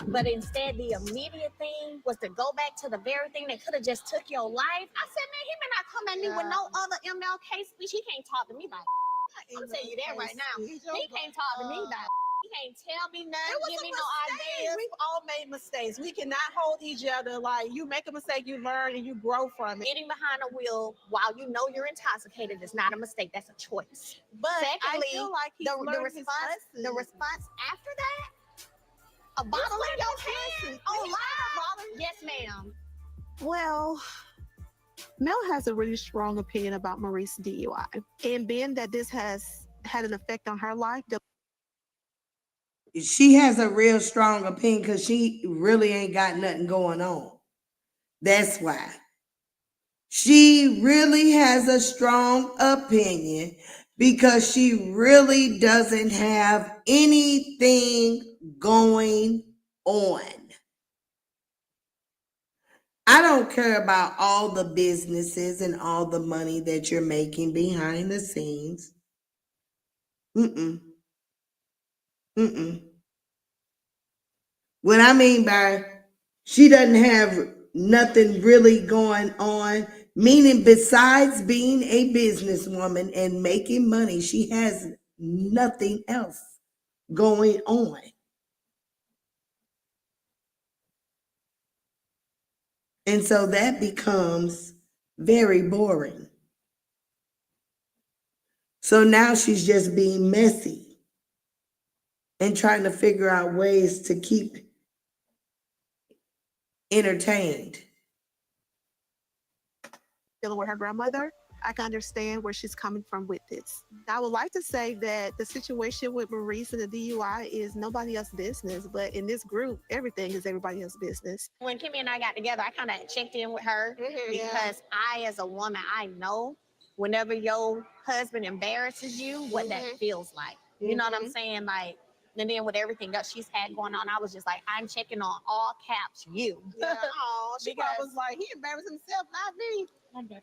Speaker 3: But instead, the immediate thing was to go back to the very thing that could have just took your life. I said, man, he may not come at me with no other MLK speech. He can't talk to me about it. I'm telling you that right now. He can't talk to me about it. He can't tell me nothing, give me no ideas.
Speaker 9: We've all made mistakes. We cannot hold each other. Like, you make a mistake, you learn, and you grow from it.
Speaker 3: Getting behind a wheel while you know you're intoxicated is not a mistake. That's a choice.
Speaker 9: But
Speaker 3: secondly,
Speaker 9: I feel like
Speaker 3: the response after that, a bottle in your hand on live. Yes, ma'am.
Speaker 9: Well, Mel has a really strong opinion about Maurice's DUI. And being that this has had an effect on her life,
Speaker 1: She has a real strong opinion because she really ain't got nothing going on. That's why. She really has a strong opinion because she really doesn't have anything going on. I don't care about all the businesses and all the money that you're making behind the scenes. What I mean by she doesn't have nothing really going on, meaning besides being a businesswoman and making money, she has nothing else going on. And so that becomes very boring. So now she's just being messy and trying to figure out ways to keep entertained.
Speaker 9: dealing with her grandmother, I can understand where she's coming from with this. I would like to say that the situation with Maurice and the DUI is nobody else's business, but in this group, everything is everybody else's business.
Speaker 3: When Kimmy and I got together, I kind of checked in with her because I, as a woman, I know whenever your husband embarrasses you, what that feels like. You know what I'm saying? Like, and then with everything else she's had going on, I was just like, I'm checking on all caps you.
Speaker 9: Yeah. Oh, she probably was like, he embarrassed himself, not me.
Speaker 3: She said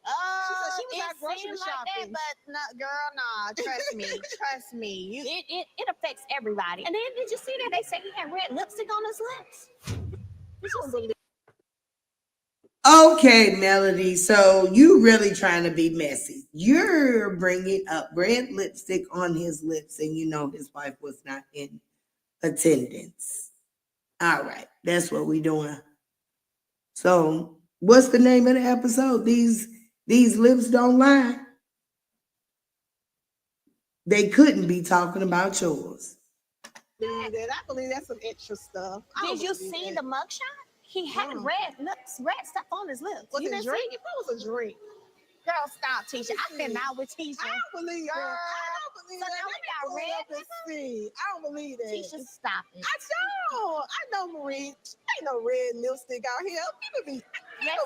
Speaker 9: she was out grocery shopping.
Speaker 3: Like that, but no, girl, nah. Trust me, trust me. It affects everybody. And then did you see that they say he had red lipstick on his lips? Did you see that?
Speaker 1: Okay, Melody. So you really trying to be messy. You're bringing up red lipstick on his lips, and you know his wife was not in attendance. All right, that's what we doing. So what's the name of the episode? These lips don't lie. They couldn't be talking about yours.
Speaker 9: I believe that's some extra stuff.
Speaker 3: Did you see the mugshot? He had red stuff on his lips.
Speaker 9: Was it a drink? It was a drink.
Speaker 3: Girl, stop, Tisha. I've been out with Tisha.
Speaker 9: I don't believe her. I don't believe that. I don't believe that.
Speaker 3: Tisha, stop it.
Speaker 9: I know Marie. Ain't no red lipstick out here. People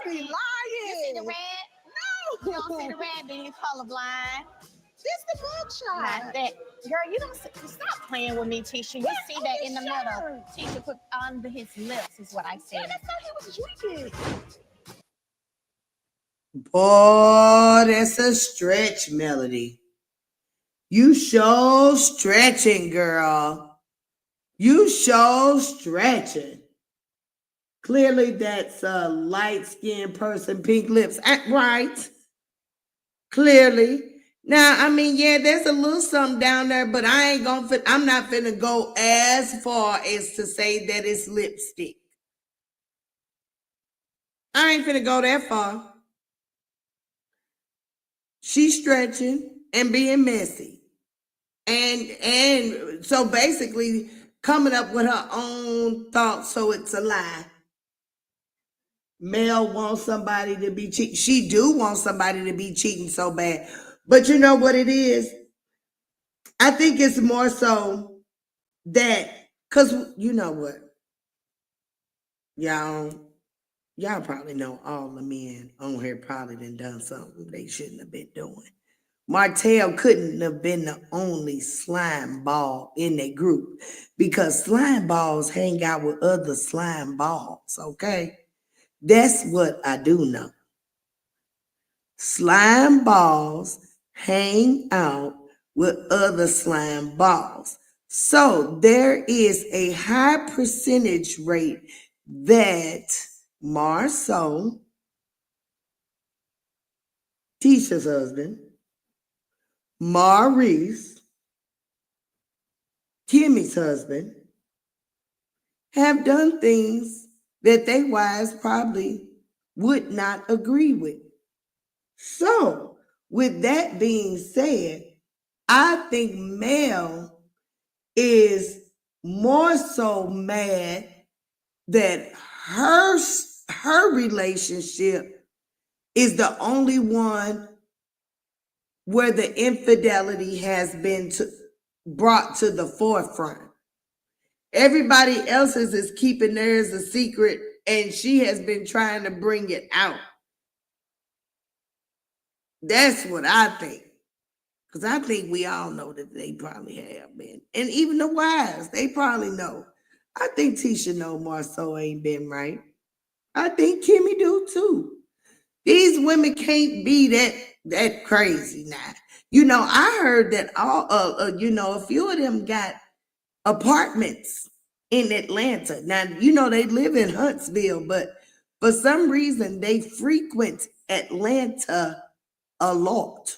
Speaker 9: be lying.
Speaker 3: You see the red?
Speaker 9: No.
Speaker 3: You don't see the red, then you colorblind.
Speaker 9: This the mugshot.
Speaker 3: Not that. Girl, you don't stop playing with me, Tisha. You see that in the middle. Tisha put under his lips is what I said.
Speaker 9: Yeah, that's how he was drinking.
Speaker 1: Boy, that's a stretch, Melody. You show stretching, girl. You show stretching. Clearly, that's a light-skinned person, pink lips. Right. Clearly. Now, I mean, yeah, there's a little something down there, but I'm not finna go as far as to say that it's lipstick. I ain't finna go that far. She's stretching and being messy. And so basically coming up with her own thoughts, so it's a lie. Mel wants somebody to be cheating. She do want somebody to be cheating so bad. But you know what it is? I think it's more so that, because you know what? Y'all y'all probably know all the men on here probably done something they shouldn't have been doing. Martell couldn't have been the only slime ball in that group because slime balls hang out with other slime balls, okay? That's what I do know. Slime balls hang out with other slime balls. So there is a high percentage rate that Marceau, Tisha's husband, Maurice, Kimmy's husband, have done things that they wives probably would not agree with. So, with that being said, I think Mel is more so mad that her relationship is the only one where the infidelity has been brought to the forefront. Everybody else's is keeping theirs a secret, and she has been trying to bring it out. That's what I think. Because I think we all know that they probably have been. And even the wives, they probably know. I think Tisha know Marceau ain't been right. I think Kimmy do too. These women can't be that crazy now. You know, I heard that a few of them got apartments in Atlanta. Now, you know, they live in Huntsville, but for some reason they frequent Atlanta a lot.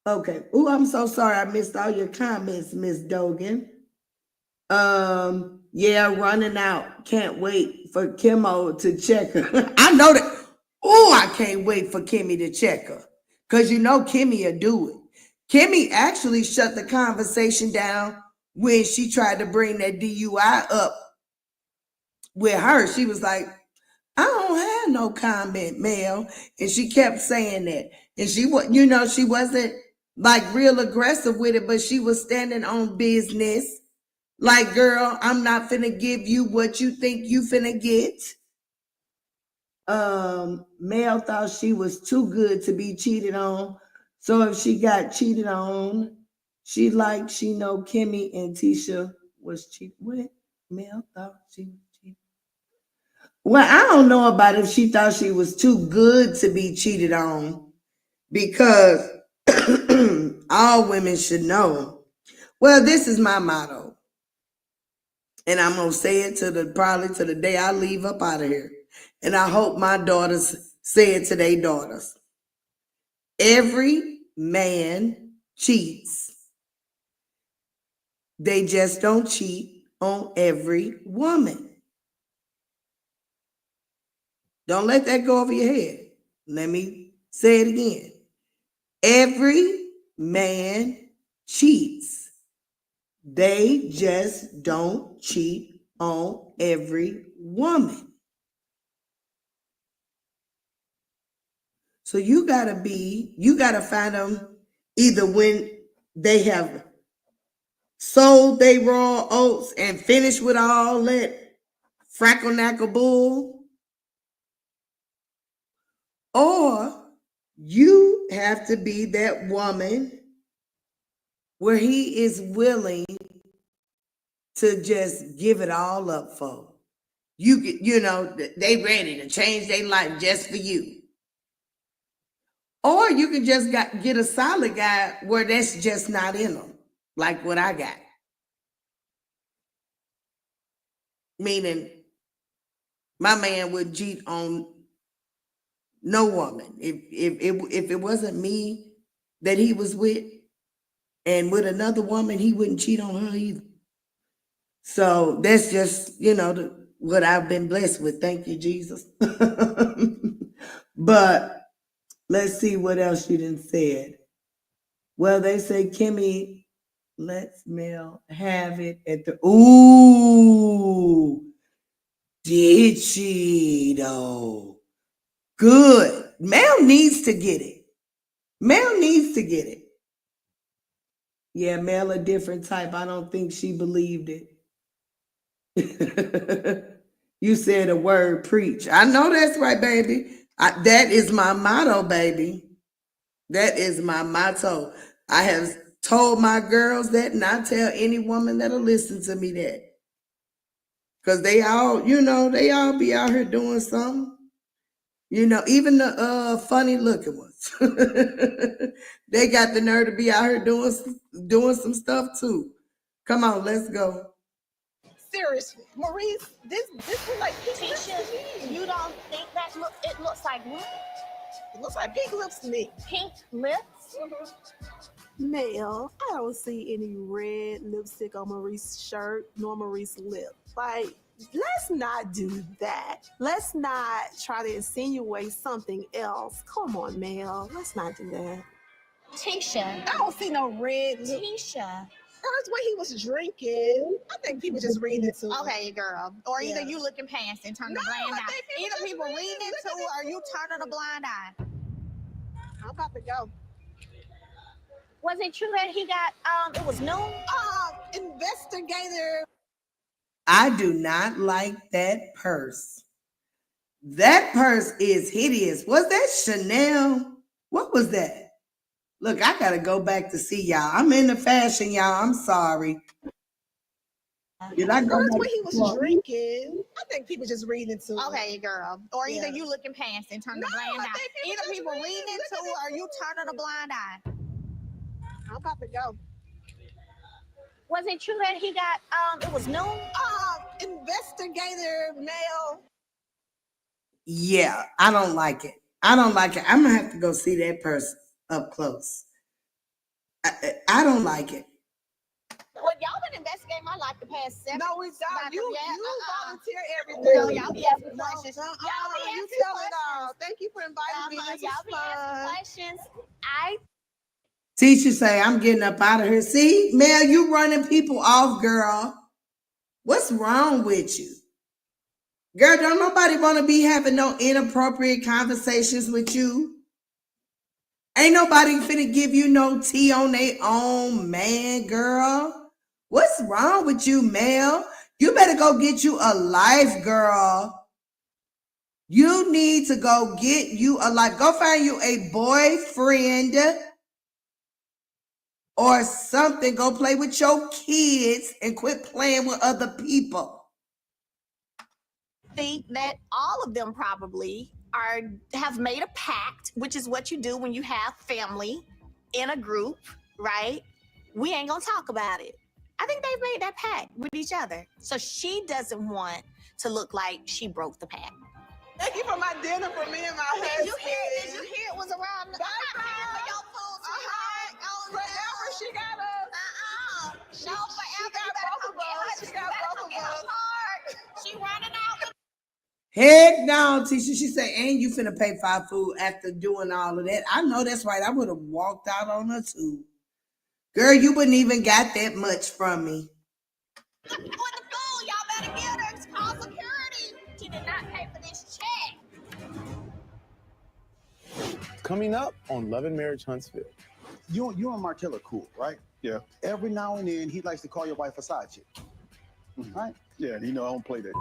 Speaker 1: Okay. Oh, I'm so sorry. I missed all your comments, Miss Dogan. Yeah, running out. Can't wait for Kimmo to check her. I know that. Oh, I can't wait for Kimmy to check her. Because you know Kimmy will do it. Kimmy actually shut the conversation down when she tried to bring that DUI up with her. She was like, I don't have no comment, Mel. And she kept saying that. And she wasn't like real aggressive with it, but she was standing on business. Like, girl, I'm not finna give you what you think you finna get. Mel thought she was too good to be cheated on. So if she got cheated on, she know Kimmy and Tisha was cheated with. Mel thought she was cheated. Well, I don't know about if she thought she was too good to be cheated on, because all women should know. Well, this is my motto. And I'm going to say it probably to the day I leave up out of here. And I hope my daughters say it to their daughters. Every man cheats. They just don't cheat on every woman. Don't let that go over your head. Let me say it again. Every man cheats. They just don't cheat on every woman. So you gotta find them either when they have sold they raw oats and finished with all that frackle-knackle bull, or you have to be that woman where he is willing to just give it all up for. They ready to change their life just for you. Or you can just get a solid guy where that's just not in them, like what I got. Meaning, my man would cheat on no woman. If it wasn't me that he was with, and with another woman, he wouldn't cheat on her either. So that's just, what I've been blessed with. Thank you, Jesus. But let's see what else you done said. Well, they say Kimmy lets Mel have it at the. Ooh, did she though? Good. Mel needs to get it. Mel needs to get it. Yeah, Mel a different type. I don't think she believed it. You said a word, preach. I know that's right, baby. That is my motto, baby. That is my motto. I have told my girls that, and I tell any woman that'll listen to me that. Because they all, they all be out here doing something. Even the funny looking ones. They got the nerve to be out here doing some stuff too. Come on, let's go.
Speaker 9: Seriously, Maurice, this was like pink lips
Speaker 3: Tisha,
Speaker 9: to me.
Speaker 3: you don't think that it looks like what?
Speaker 9: It looks like pink lips to me.
Speaker 3: Pink lips?
Speaker 9: Mel, I don't see any red lipstick on Maurice's shirt nor Maurice's lip. Like, let's not do that. Let's not try to insinuate something else. Come on, Mel. Let's not do that.
Speaker 3: Tisha.
Speaker 9: I don't see no red lip.
Speaker 3: Tisha.
Speaker 9: First, when he was drinking, I think people just reading it to him.
Speaker 3: Okay, girl. Or either
Speaker 9: Yeah.
Speaker 3: you looking past and turning
Speaker 9: No,
Speaker 3: a blind
Speaker 9: I
Speaker 3: eye.
Speaker 9: think people
Speaker 3: Either
Speaker 9: just
Speaker 3: people
Speaker 9: reading
Speaker 3: reading
Speaker 9: it,
Speaker 3: into it or you turning a blind eye.
Speaker 9: I'm about to go.
Speaker 3: Was it true that he got, it was noon?
Speaker 9: Investigator.
Speaker 1: I do not like that purse. That purse is hideous. Was that Chanel? What was that? Look, I gotta go back to see y'all. I'm into fashion, y'all. I'm sorry. Did I go
Speaker 9: First,
Speaker 1: back
Speaker 9: when he
Speaker 1: to
Speaker 9: was
Speaker 1: Florida?
Speaker 9: drinking, I think people just reading it to him.
Speaker 3: Okay, girl. Or either
Speaker 9: Yeah.
Speaker 3: you looking past and turning
Speaker 9: No,
Speaker 3: a blind
Speaker 9: I
Speaker 3: eye.
Speaker 9: think people
Speaker 3: Either
Speaker 9: just
Speaker 3: people
Speaker 9: reading
Speaker 3: reading
Speaker 9: it,
Speaker 3: into it or you turning a blind eye.
Speaker 9: I'm about to go.
Speaker 3: Was it true that he got, it was noon?
Speaker 9: Investigator male.
Speaker 1: Yeah, I don't like it. I don't like it. I'm gonna have to go see that person up close. I don't like it.
Speaker 3: Well, y'all been investigating my life the past 7
Speaker 9: No, we don't. You volunteer everything.
Speaker 3: No, y'all be asking questions. Y'all be
Speaker 9: You
Speaker 3: asking
Speaker 9: tell it all.
Speaker 3: questions.
Speaker 9: Thank you for inviting me. This
Speaker 3: Y'all
Speaker 9: was
Speaker 3: be
Speaker 9: fun.
Speaker 3: asking questions. I
Speaker 1: Teacher say I'm getting up out of here. See, Mel, you running people off, girl. What's wrong with you? Girl, don't nobody want to be having no inappropriate conversations with you. Ain't nobody finna give you no tea on their own, man, girl. What's wrong with you, Mel? You better go get you a life, girl. You need to go get you a life. Go find you a boyfriend or something. Go play with your kids and quit playing with other people.
Speaker 3: think that all of them probably have made a pact, which is what you do when you have family in a group, right? We ain't gonna talk about it. I think they've made that pact with each other. So she doesn't want to look like she broke the pact.
Speaker 9: Thank you for my dinner for me and my husband.
Speaker 3: Did you hear it was around? I'm not paying for your food, sweetheart.
Speaker 9: Forever she got us.
Speaker 3: No, forever.
Speaker 9: She got both of us.
Speaker 3: She running out.
Speaker 1: Heck no, Tisha. She said, and you finna pay for our food after doing all of that. I know that's right. I would have walked out on her too. Girl, you wouldn't even got that much from me.
Speaker 3: With the food, y'all better get her. It's called security. She did not pay for this check.
Speaker 11: Coming up on Love and Marriage Huntsville.
Speaker 4: You and Martell are cool, right?
Speaker 11: Yeah.
Speaker 4: Every now and then, he likes to call your wife a side chick. Right?
Speaker 11: Yeah, you know I don't play that.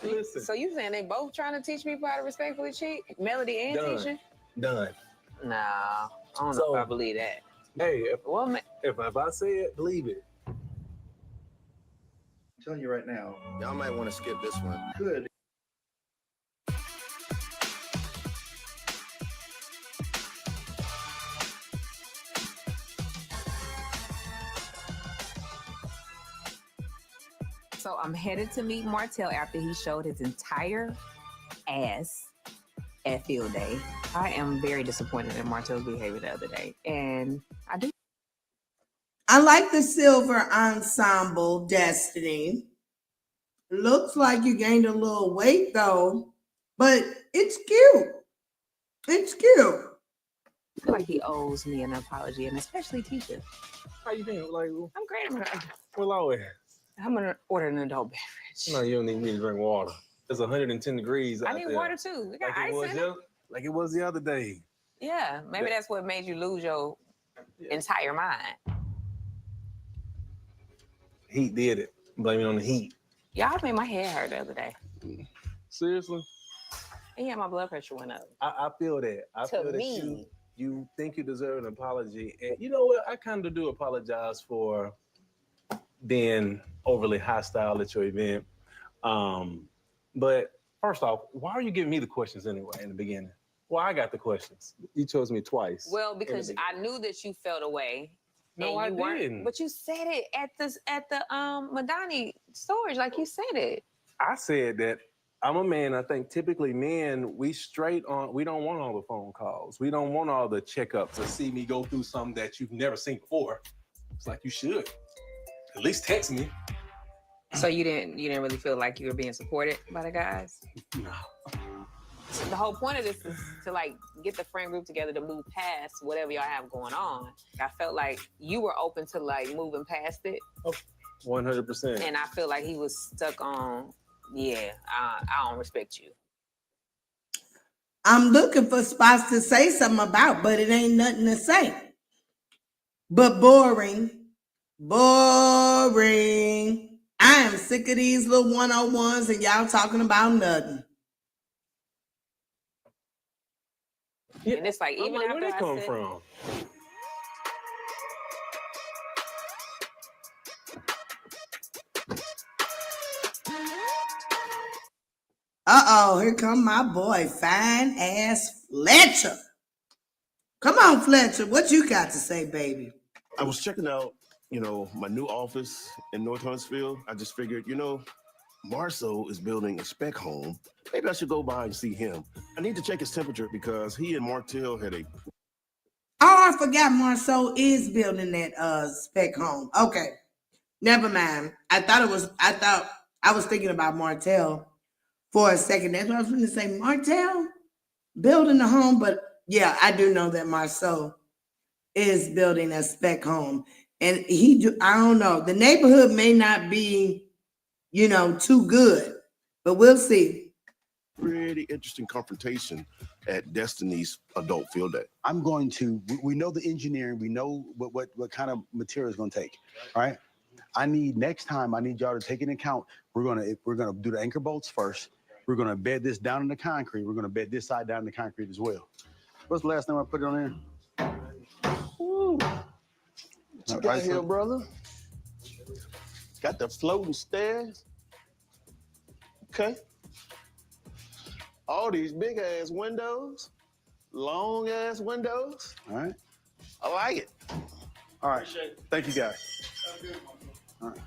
Speaker 11: Listen.
Speaker 2: So you saying they both trying to teach people how to respectfully cheat? Melody and
Speaker 11: Done.
Speaker 2: Tisha?
Speaker 11: Done.
Speaker 2: Nah, I don't know
Speaker 11: So-
Speaker 2: if I believe that.
Speaker 11: Hey,
Speaker 2: Well,
Speaker 11: if I say it, believe it.
Speaker 14: I'm telling you right now.
Speaker 15: Y'all might want to skip this one.
Speaker 14: Good.
Speaker 2: So I'm headed to meet Martell after he showed his entire ass at field day. I am very disappointed in Martell's behavior the other day. And
Speaker 1: I like the silver ensemble, Destiny. Looks like you gained a little weight though, but it's cute. It's cute.
Speaker 2: I feel like he owes me an apology, and especially Tisha.
Speaker 5: How you feeling? Like,
Speaker 2: I'm great.
Speaker 5: well, always.
Speaker 2: I'm gonna order an adult beverage.
Speaker 5: No, you don't need me to drink water. It's 110 degrees out
Speaker 2: I need
Speaker 5: there.
Speaker 2: water too. We got
Speaker 5: Like
Speaker 2: ice in it.
Speaker 5: like it was the other day.
Speaker 2: Yeah, maybe that's what made you lose your entire mind.
Speaker 5: Heat did it. Blame it on the heat.
Speaker 2: Y'all made my head hurt the other day.
Speaker 11: Seriously?
Speaker 2: And yeah, my blood pressure went up.
Speaker 11: I feel that. I
Speaker 2: To
Speaker 11: feel that
Speaker 2: me.
Speaker 11: you think you deserve an apology. And you know what? I kind of do apologize for being overly hostile at your event. But first off, why are you giving me the questions anyway in the beginning? Well, I got the questions. You chose me twice.
Speaker 2: Well, because I knew that you felt away.
Speaker 11: No,
Speaker 2: and you
Speaker 11: I didn't.
Speaker 2: But you said it at the Madani storage, like you said it.
Speaker 11: I said that I'm a man. I think typically men, we don't want all the phone calls. We don't want all the checkups to see me go through something that you've never seen before. It's like you should. At least text me.
Speaker 2: So you didn't really feel like you were being supported by the guys?
Speaker 11: No.
Speaker 2: So the whole point of this is to like get the friend group together to move past whatever y'all have going on. I felt like you were open to like moving past it.
Speaker 11: 100%.
Speaker 2: And I feel like he was stuck on, I don't respect you.
Speaker 1: I'm looking for spots to say something about, but it ain't nothing to say. But boring. Boring. I am sick of these little 101s and y'all talking about nothing.
Speaker 2: And it's like, even after
Speaker 11: where they
Speaker 2: I
Speaker 11: come
Speaker 2: said,
Speaker 11: from?
Speaker 1: Uh-oh, here come my boy, fine ass Fletcher. Come on, Fletcher, what you got to say, baby?
Speaker 16: I was checking out, my new office in North Huntsville. I just figured, Marceau is building a spec home. Maybe I should go by and see him. I need to check his temperature because he and Martell had a...
Speaker 1: Oh, I forgot Marceau is building that spec home. Okay, never mind. I thought I was thinking about Martell for a second. That's what I was going to say. Martell building a home, but yeah, I do know that Marceau is building a spec home. And I don't know. The neighborhood may not be, too good, but we'll see.
Speaker 16: Pretty interesting confrontation at Destiny's adult field day.
Speaker 8: We know the engineering, we know what kind of material it's going to take. All right. Next time I need y'all to take into account. We're gonna do the anchor bolts first. We're gonna bed this down in the concrete. We're gonna bed this side down in the concrete as well. What's the last time I put it on there?
Speaker 16: Ooh. What you got here, brother? Got the floating stairs. Okay. All these big ass windows, long ass windows.
Speaker 8: All right.
Speaker 16: I like it.
Speaker 8: All right. Thank you, guys. All right.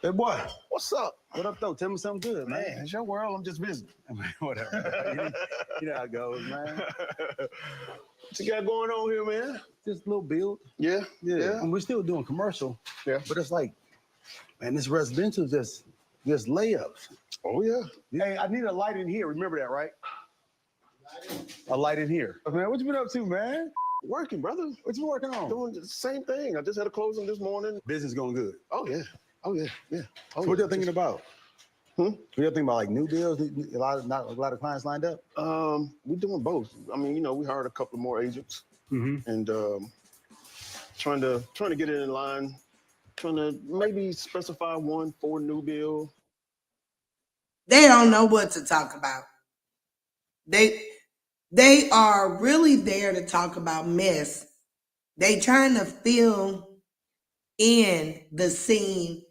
Speaker 8: Hey, boy.
Speaker 16: What's up?
Speaker 8: What up, though? Tell me something good, man.
Speaker 16: Man, it's your world. I'm just visiting.
Speaker 8: Whatever. You know how it goes, man.
Speaker 16: What you got going on here, man?
Speaker 8: Just a little build.
Speaker 16: Yeah.
Speaker 8: And we're still doing commercial.
Speaker 16: Yeah.
Speaker 8: But it's like, man, this residential just layups.
Speaker 16: Oh, yeah.
Speaker 8: Hey, I need a light in here. Remember that, right? A light in here. Man, what you been up to, man?
Speaker 16: Working, brother.
Speaker 8: What you working on?
Speaker 16: Doing the same thing. I just had a closing this morning.
Speaker 8: Business going good.
Speaker 16: Oh, yeah. Oh,
Speaker 8: So what y'all thinking about? What y'all thinking about, like new deals? A lot of clients lined up?
Speaker 16: We're doing both. I mean, we hired a couple more agents and trying to get it in line, trying to maybe specify one for new bill.
Speaker 1: They don't know what to talk about. They are really there to talk about mess. They trying to fill in the scene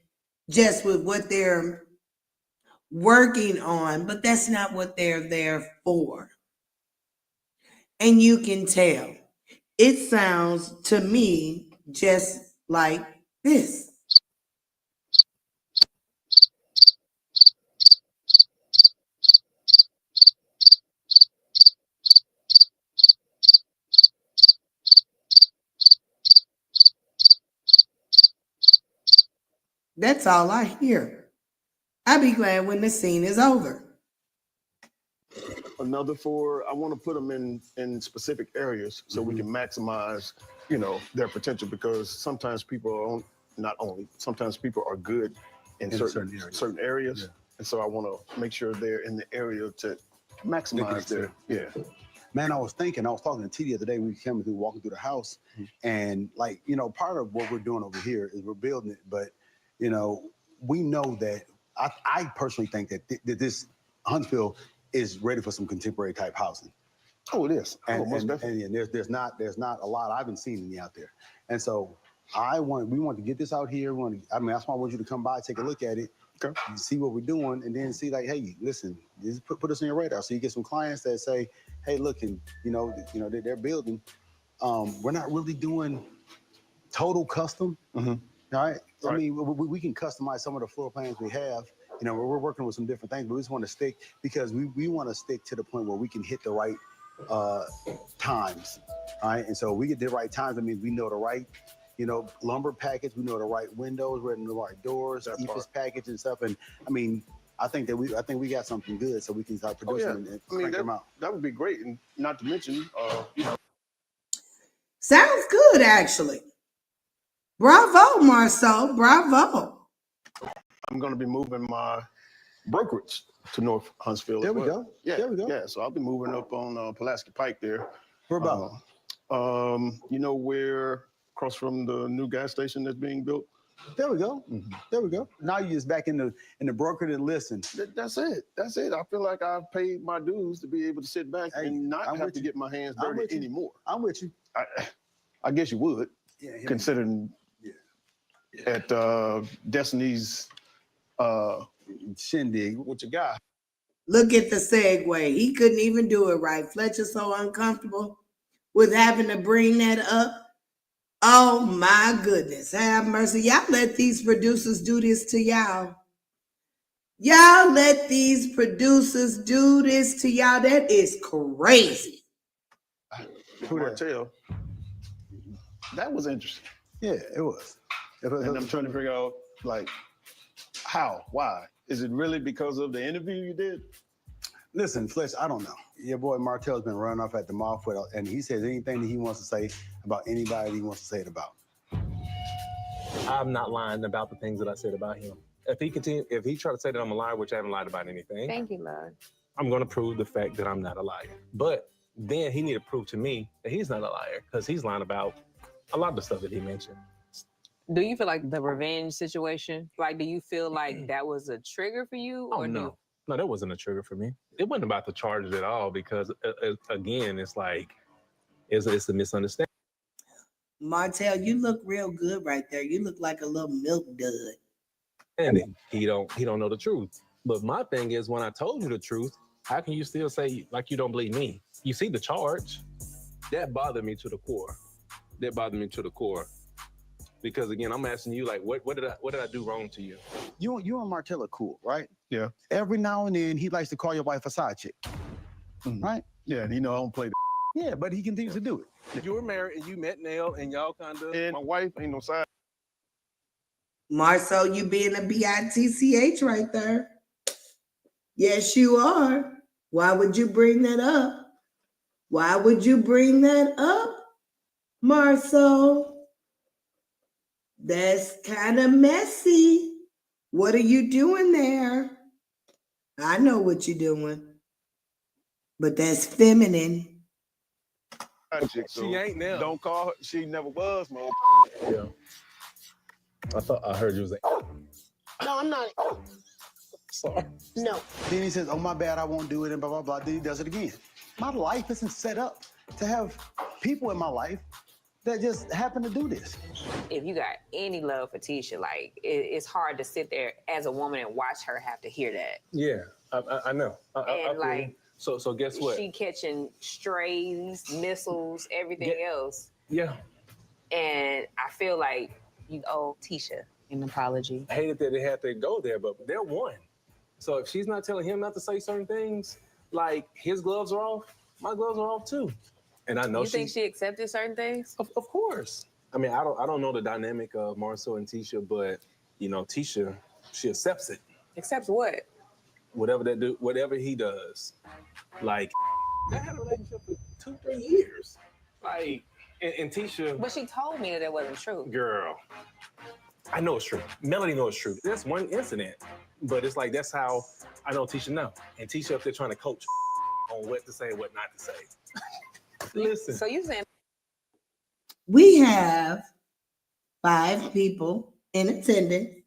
Speaker 1: just with what they're working on, but that's not what they're there for. And you can tell. It sounds to me just like this. That's all I hear. I'll be glad when the scene is over.
Speaker 16: Another I want to put them in specific areas so we can maximize, their potential, because sometimes people sometimes people are good in certain areas. Yeah. And so I want to make sure they're in the area to maximize their,
Speaker 8: Man, I was talking to T the other day. We came through, walking through the house, and part of what we're doing over here is we're building it, but we know that I personally think that this Huntsville is ready for some contemporary type housing.
Speaker 16: Oh, it is.
Speaker 8: And there's not a lot I haven't seen any out there. And so we want to get this out here. That's why I want you to come by, take a look at it, see what we're doing, and then see like, hey, listen, just put us on your radar. So you get some clients that say, hey, look, and they're building. We're not really doing total custom. All right. I mean, we can customize some of the floor plans we have. We're working with some different things, but we just want to stick because we want to stick to the point where we can hit the right times. All right. And so we get the right times. I mean, we know the right, lumber package. We know the right windows. We're in the right doors, EFIS package and stuff. And I mean, I think we got something good, so we can start producing and crank them out.
Speaker 16: That would be great, and not to mention,
Speaker 1: Sounds good, actually. Bravo, Marceau. Bravo.
Speaker 16: I'm going to be moving my brokerage to North Huntsville.
Speaker 8: There
Speaker 16: as
Speaker 8: we
Speaker 16: well.
Speaker 8: go.
Speaker 16: Yeah,
Speaker 8: there we go.
Speaker 16: Yeah, so I'll be moving up on Pulaski Pike there.
Speaker 8: Where about?
Speaker 16: Where across from the new gas station that's being built.
Speaker 8: There we go. There we go. Now you're just back in the broker and listen.
Speaker 16: That's it. That's it. I feel like I've paid my dues to be able to sit back and not have to get my hands dirty anymore.
Speaker 8: I'm with you.
Speaker 16: I guess you would, considering at Destiny's
Speaker 8: shindig with your guy.
Speaker 1: Look at the segue. He couldn't even do it right. Fletcher's so uncomfortable with having to bring that up. Oh my goodness. Have mercy. Y'all let these producers do this to y'all. Y'all let these producers do this to y'all. That is crazy.
Speaker 16: Martell, that was interesting.
Speaker 8: Yeah, it was.
Speaker 16: And I'm trying to figure out, like, how? Why? Is it really because of the interview you did?
Speaker 8: Listen, Fletch, I don't know. Your boy Martell's been running off at the mouth and he says anything that he wants to say about anybody he wants to say it about.
Speaker 11: I'm not lying about the things that I said about him. If he try to say that I'm a liar, which I haven't lied about anything,
Speaker 2: Thank you, Lord.
Speaker 11: I'm going to prove the fact that I'm not a liar. But then he need to prove to me that he's not a liar because he's lying about a lot of the stuff that he mentioned.
Speaker 2: Do you feel like the revenge situation? Like, do you feel like that was a trigger for you?
Speaker 11: Oh, no. No, that wasn't a trigger for me. It wasn't about the charges at all because, again, it's like, it's a misunderstanding.
Speaker 1: Martell, you look real good right there. You look like a little milk dud.
Speaker 11: And he don't know the truth. But my thing is, when I told you the truth, how can you still say like you don't believe me? You see the charge. That bothered me to the core. Because again, I'm asking you, like, what did I do wrong to you?
Speaker 8: You and Martell are cool, right?
Speaker 16: Yeah.
Speaker 8: Every now and then he likes to call your wife a side chick. Right?
Speaker 16: Yeah, and I don't play the
Speaker 8: yeah, but he continues to do it.
Speaker 11: You were married and you met Nell and y'all kind of.
Speaker 16: And my wife ain't no side.
Speaker 1: Marceau, you being a bitch right there. Yes, you are. Why would you bring that up? Why would you bring that up, Marceau? That's kind of messy. What are you doing there? I know what you're doing, but that's feminine.
Speaker 11: She ain't now.
Speaker 16: Don't call her. She never was, man.
Speaker 11: Yeah. I heard you was like,
Speaker 9: No, I'm not.
Speaker 11: sorry.
Speaker 9: No.
Speaker 8: Then he says, oh, my bad, I won't do it, and blah, blah, blah. Then he does it again. My life isn't set up to have people in my life that just happen to do this.
Speaker 2: If you got any love for Tisha, like, it's hard to sit there as a woman and watch her have to hear that.
Speaker 11: Yeah, I know.
Speaker 2: And like,
Speaker 11: so guess what?
Speaker 2: She catching strays, missiles, everything else.
Speaker 11: Yeah.
Speaker 2: And I feel like you owe Tisha an apology.
Speaker 11: I hated that they had to go there, but they're one. So if she's not telling him not to say certain things, like his gloves are off, my gloves are off too. And I know
Speaker 2: you think she accepted certain things?
Speaker 11: Of course. I mean, I don't know the dynamic of Marceau and Tisha, but Tisha, she accepts it.
Speaker 2: Accepts what?
Speaker 11: Whatever he does. Like, they had a relationship for 2-3 years. Like, and Tisha.
Speaker 2: But she told me that it wasn't true.
Speaker 11: Girl, I know it's true. Melody knows it's true. That's one incident, but it's like that's how I know Tisha know. And Tisha up there trying to coach on what to say and what not to say. Listen.
Speaker 2: So you saying
Speaker 1: we have 5 people in attendance.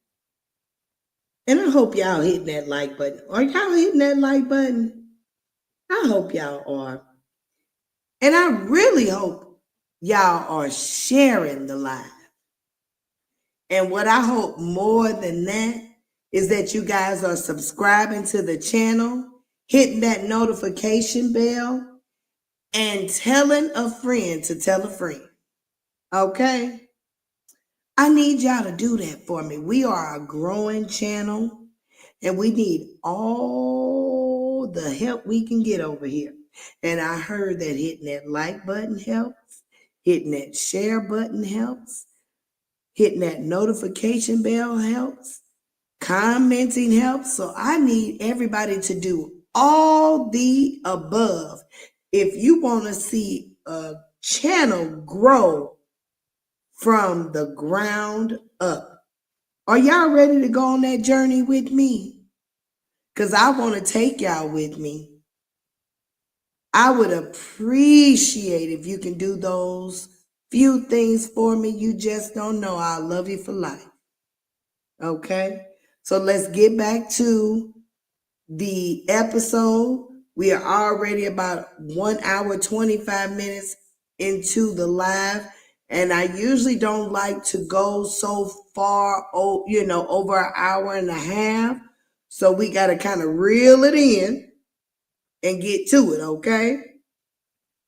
Speaker 1: And I hope y'all hitting that like button. Are y'all hitting that like button? I hope y'all are. And I really hope y'all are sharing the live. And what I hope more than that is that you guys are subscribing to the channel, hitting that notification bell, and telling a friend to tell a friend. Okay? I need y'all to do that for me. We are a growing channel and we need all the help we can get over here. And I heard that hitting that like button helps, hitting that share button helps, hitting that notification bell helps, commenting helps. So I need everybody to do all the above if you want to see a channel grow from the ground up. Are y'all ready to go on that journey with me? Because I want to take y'all with me. I would appreciate if you can do those few things for me. You just don't know. I love you for life. Okay? So let's get back to the episode. We are already about 1 hour, 25 minutes into the live. And I usually don't like to go so far, over an hour and a half. So we got to kind of reel it in and get to it, okay?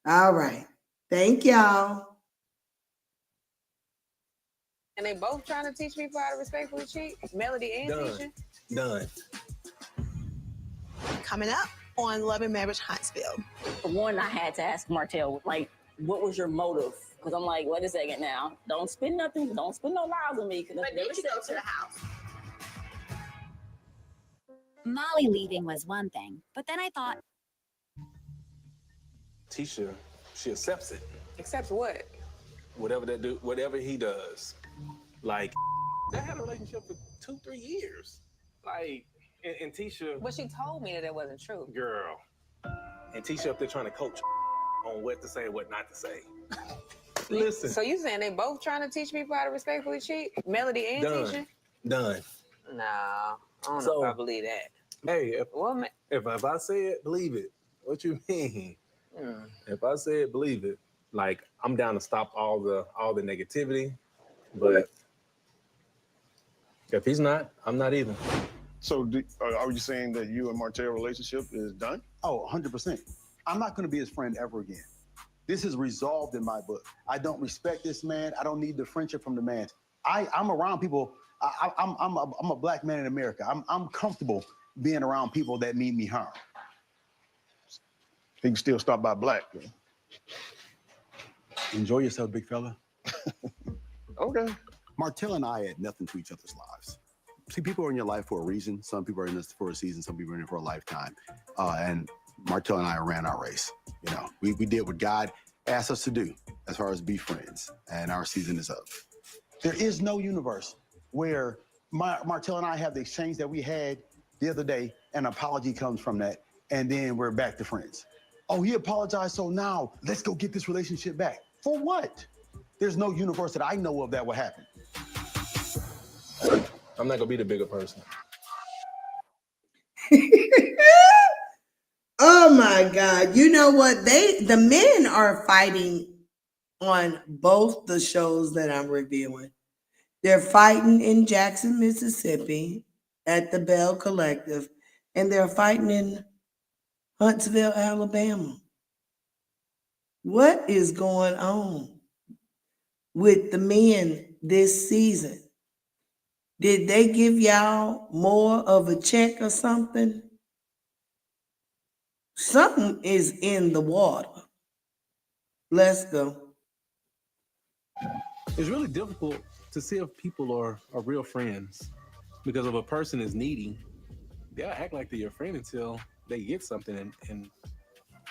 Speaker 1: All right. Thank y'all.
Speaker 7: And they both trying to teach people how to respectfully cheat. Melody and Tisha.
Speaker 11: Done.
Speaker 3: Coming up on Love and Marriage Huntsville.
Speaker 13: For one, I had to ask Martell, like, what was your motive? Because I'm like, wait a second now. Don't spend nothing. Don't spend no lies on me.
Speaker 3: But did you go to the house?
Speaker 17: Molly leaving was one thing, but then I thought,
Speaker 11: Tisha, she accepts it.
Speaker 7: Accepts what?
Speaker 11: Whatever he does. Like, they had a relationship for 2-3 years. Like, and Tisha.
Speaker 7: But she told me that it wasn't true.
Speaker 11: Girl. And Tisha up there trying to coach on what to say and what not to say. Listen.
Speaker 7: So you saying they both trying to teach people how to respectfully cheat? Melody and Tisha?
Speaker 11: Done.
Speaker 7: No, I don't know if I believe that.
Speaker 11: Hey, if I say it, believe it. What you mean? If I say it, believe it. Like, I'm down to stop all the negativity, but if he's not, I'm not either.
Speaker 16: So are you saying that you and Martell relationship is done?
Speaker 8: Oh, 100%. I'm not going to be his friend ever again. This is resolved in my book. I don't respect this man. I don't need the friendship from the man. I'm around people. I'm a black man in America. I'm comfortable being around people that mean me harm.
Speaker 16: He can still stop by Black.
Speaker 8: Enjoy yourself, big fella.
Speaker 16: Okay.
Speaker 8: Martell and I add nothing to each other's lives. See, people are in your life for a reason. Some people are in this for a season. Some people are in it for a lifetime. And Martell and I ran our race. You know, we did what God asked us to do as far as be friends. And our season is up. There is no universe where Martell and I have the exchange that we had the other day. An apology comes from that. And then we're back to friends. Oh, he apologized. So now let's go get this relationship back. For what? There's no universe that I know of that will happen.
Speaker 11: I'm not gonna be the bigger person.
Speaker 1: Oh my God. You know what? The men are fighting on both the shows that I'm reviewing. They're fighting in Jackson, Mississippi at the Bell Collective, and they're fighting in Huntsville, Alabama. What is going on with the men this season? Did they give y'all more of a check or something? Something is in the water. Let's go.
Speaker 11: It's really difficult to see if people are real friends, because if a person is needy, they'll act like they're your friend until they get something. And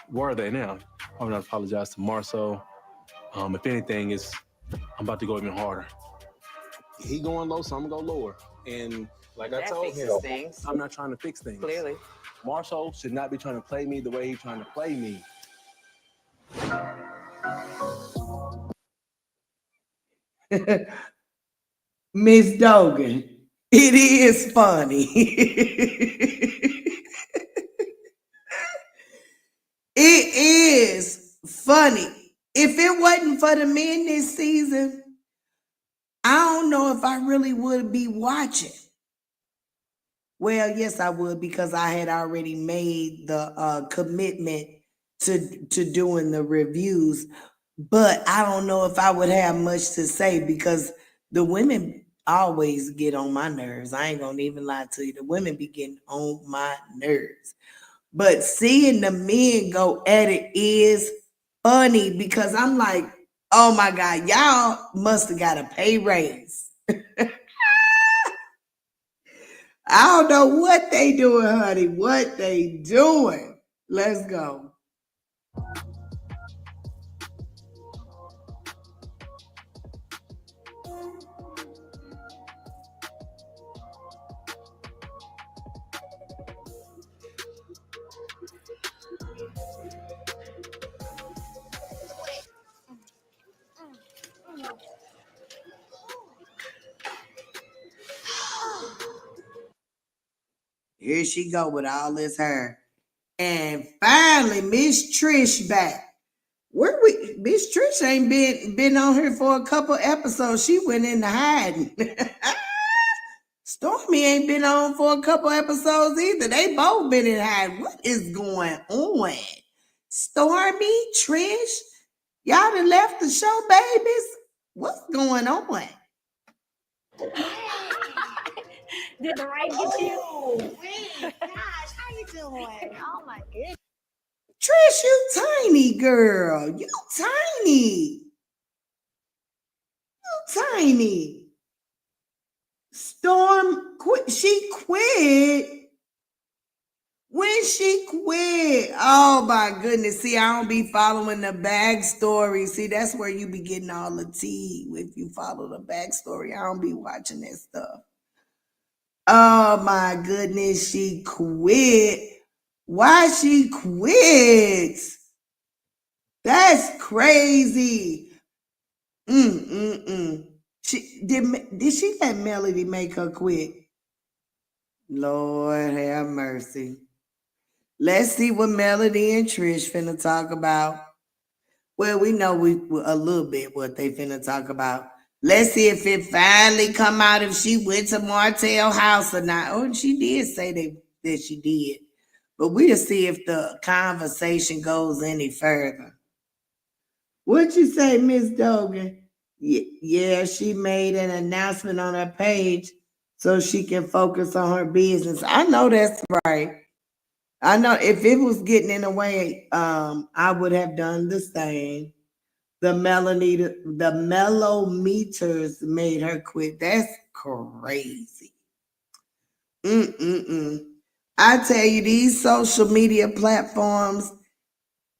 Speaker 11: where are they now? I want to apologize to Marceau. If anything, I'm about to go even harder. He going low, so I'm gonna go lower. And like I told him,
Speaker 7: things.
Speaker 11: I'm not trying to fix things.
Speaker 7: Clearly.
Speaker 11: Marceau should not be trying to play me the way he's trying to play me.
Speaker 1: Miss Dogan, It is funny. It is funny. If it wasn't for the men this season, I don't know if I really would be watching. Well, yes, I would because I had already made the commitment to doing the reviews, but I don't know if I would have much to say because the women always get on my nerves. I ain't gonna even lie to you. The women be getting on my nerves. But seeing the men go at it is funny because I'm like, oh my God, y'all must have got a pay raise. I don't know what they doing, honey. What they doing. Let's go. Here she go with all this hair. And finally, Miss Trish back. Where we Miss Trish ain't been on here for a couple episodes. She went into hiding. Stormy ain't been on for a couple episodes either. They both been in hiding. What is going on? Stormy, Trish, y'all done left the show, babies. What's going on?
Speaker 3: Did the right get you? Oh, wait, gosh, how you doing? Oh my goodness.
Speaker 1: Trish, you tiny girl. You tiny. You tiny. Storm quit. She quit. When she quit. Oh my goodness. See, I don't be following the backstory. See, that's where you be getting all the tea if you follow the backstory. I don't be watching that stuff. Oh my goodness, she quit. Why she quit? That's crazy. She did she let Melody make her quit? Lord have mercy. Let's see what Melody and Trish finna talk about. Well, we know a little bit what they finna talk about. Let's see if it finally come out if she went to Martell house or not. Oh, she did say that she did. But we'll see if the conversation goes any further. What you say, Miss Dogan? Yeah, she made an announcement on her page so she can focus on her business. I know that's right. I know if it was getting in the way, I would have done the same. The mellow meters made her quit. That's crazy. I tell you, these social media platforms,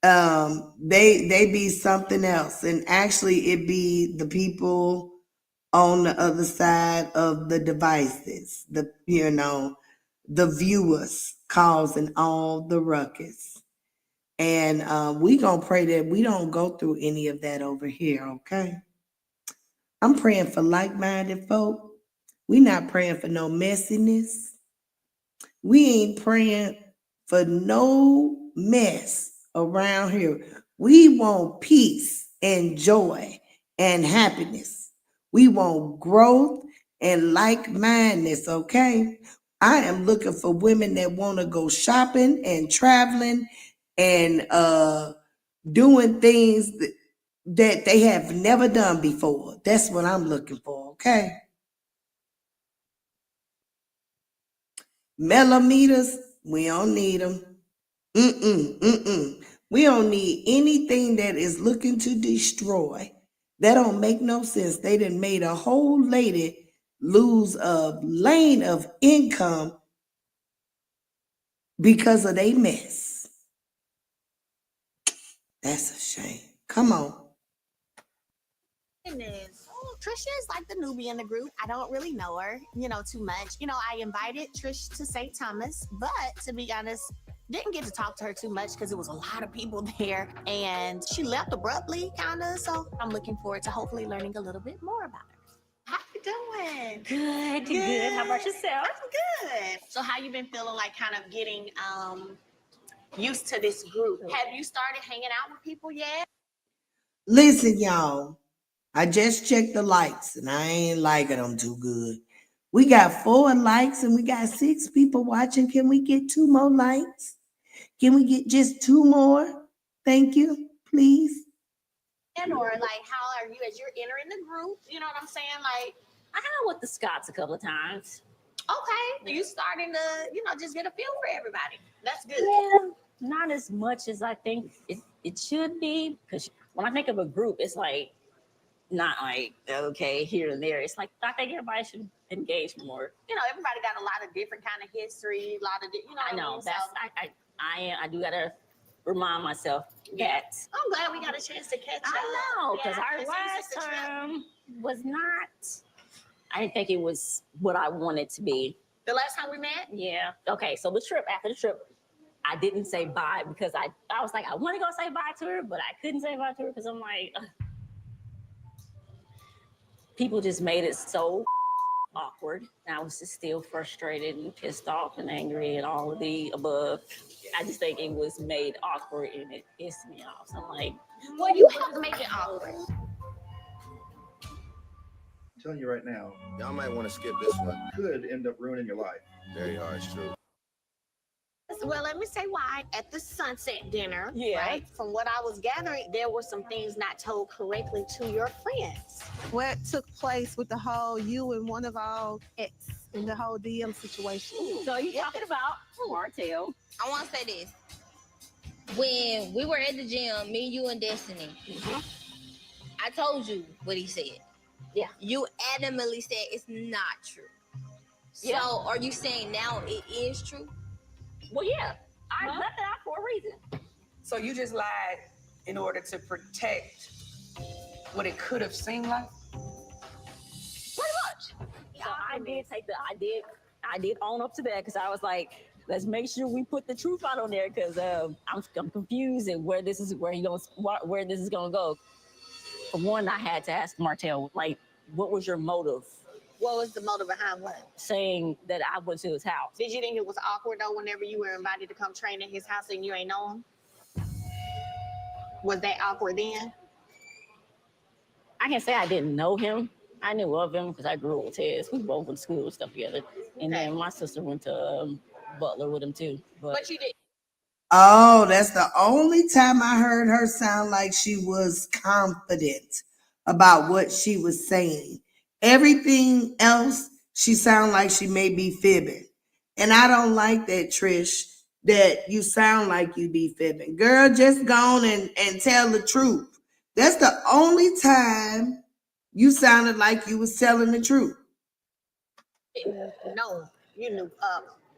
Speaker 1: they be something else. And actually it be the people on the other side of the devices, the viewers causing all the ruckus. And we gonna pray that we don't go through any of that over here, okay? I'm praying for like-minded folk. We not praying for no messiness. We ain't praying for no mess around here. We want peace and joy and happiness. We want growth and like-mindedness, okay? I am looking for women that want to go shopping and traveling and doing things that they have never done before. That's what I'm looking for, okay? Millimeters, we don't need them. We don't need anything that is looking to destroy. That don't make no sense. They done made a whole lady lose a lane of income because of their mess. That's a shame. Come on.
Speaker 3: Goodness. Oh, Trisha is like the newbie in the group. I don't really know her, too much. I invited Trish to St. Thomas, but to be honest, didn't get to talk to her too much because it was a lot of people there and she left abruptly, kind of. So I'm looking forward to hopefully learning a little bit more about her. How you doing? doing?
Speaker 13: Good. How about yourself?
Speaker 3: I'm good. So how you been feeling like kind of getting used to this group? Have you started hanging out with people yet?
Speaker 1: Listen, y'all. I just checked the likes and I ain't liking them too good. We got 4 likes and we got 6 people watching. Can we get 2 more likes? Can we get just 2 more? Thank you, please.
Speaker 3: Or like, how are you as you're entering the group? You know what I'm saying? Like,
Speaker 13: I hung with the Scots a couple of times.
Speaker 3: okay, you starting to, just get a feel for everybody. That's good.
Speaker 13: Yeah, not as much as I think it should be. Because when I think of a group, it's like not like okay here and there. It's like I think everybody should engage more.
Speaker 3: Everybody got a lot of different kind of history, a lot of,
Speaker 13: I know that's I do gotta remind myself that.
Speaker 3: I'm glad we got a chance to catch up.
Speaker 13: I know, because our last term was not. I didn't think it was what I wanted to be.
Speaker 3: The last time we met?
Speaker 13: Yeah. Okay, so after the trip, I didn't say bye because I was like, I want to go say bye to her, but I couldn't say bye to her because I'm like, ugh. People just made it so awkward. And I was just still frustrated and pissed off and angry and all of the above. I just think it was made awkward and it pissed me off. So I'm like,
Speaker 3: well, you helped make it awkward.
Speaker 14: I'm telling you right now,
Speaker 15: Y'all might want to skip this one.
Speaker 14: could end up ruining your life.
Speaker 15: Very hard, it's true.
Speaker 3: Well, let me say why. At the sunset dinner,
Speaker 13: Yeah.
Speaker 3: right? From what I was gathering, there were some things not told correctly to your friends.
Speaker 9: What took place with the whole you and one of our ex in the whole DM situation?
Speaker 13: So you talking about Martell?
Speaker 18: I want to say this. When we were at the gym, me, you, and Destiny, I told you what he said.
Speaker 13: Yeah.
Speaker 18: You adamantly said it's not true.
Speaker 13: Yeah.
Speaker 18: So are you saying now it is true?
Speaker 13: Well, yeah. I left it out for a reason.
Speaker 19: So you just lied in order to protect what it could have seemed like?
Speaker 13: Pretty much. So I did own up to that because I was like, let's make sure we put the truth out on there because I'm confused and where this is gonna go. For one, I had to ask Martell, like, what was your motive?
Speaker 3: What was the motive behind what?
Speaker 13: Saying that I went to his house.
Speaker 3: Did you think it was awkward though whenever you were invited to come train at his house and you ain't know him? Was that awkward then?
Speaker 13: I can say I didn't know him. I knew of him because I grew up with Tez. We both went to school and stuff together. And then my sister went to Butler with him too.
Speaker 3: But you did.
Speaker 1: Oh, that's the only time I heard her sound like she was confident about what she was saying. Everything else, she sound like she may be fibbing. And I don't like that, Trish, that you sound like you be fibbing. Girl, just go on and tell the truth. That's the only time you sounded like you was telling the truth.
Speaker 3: No, you knew.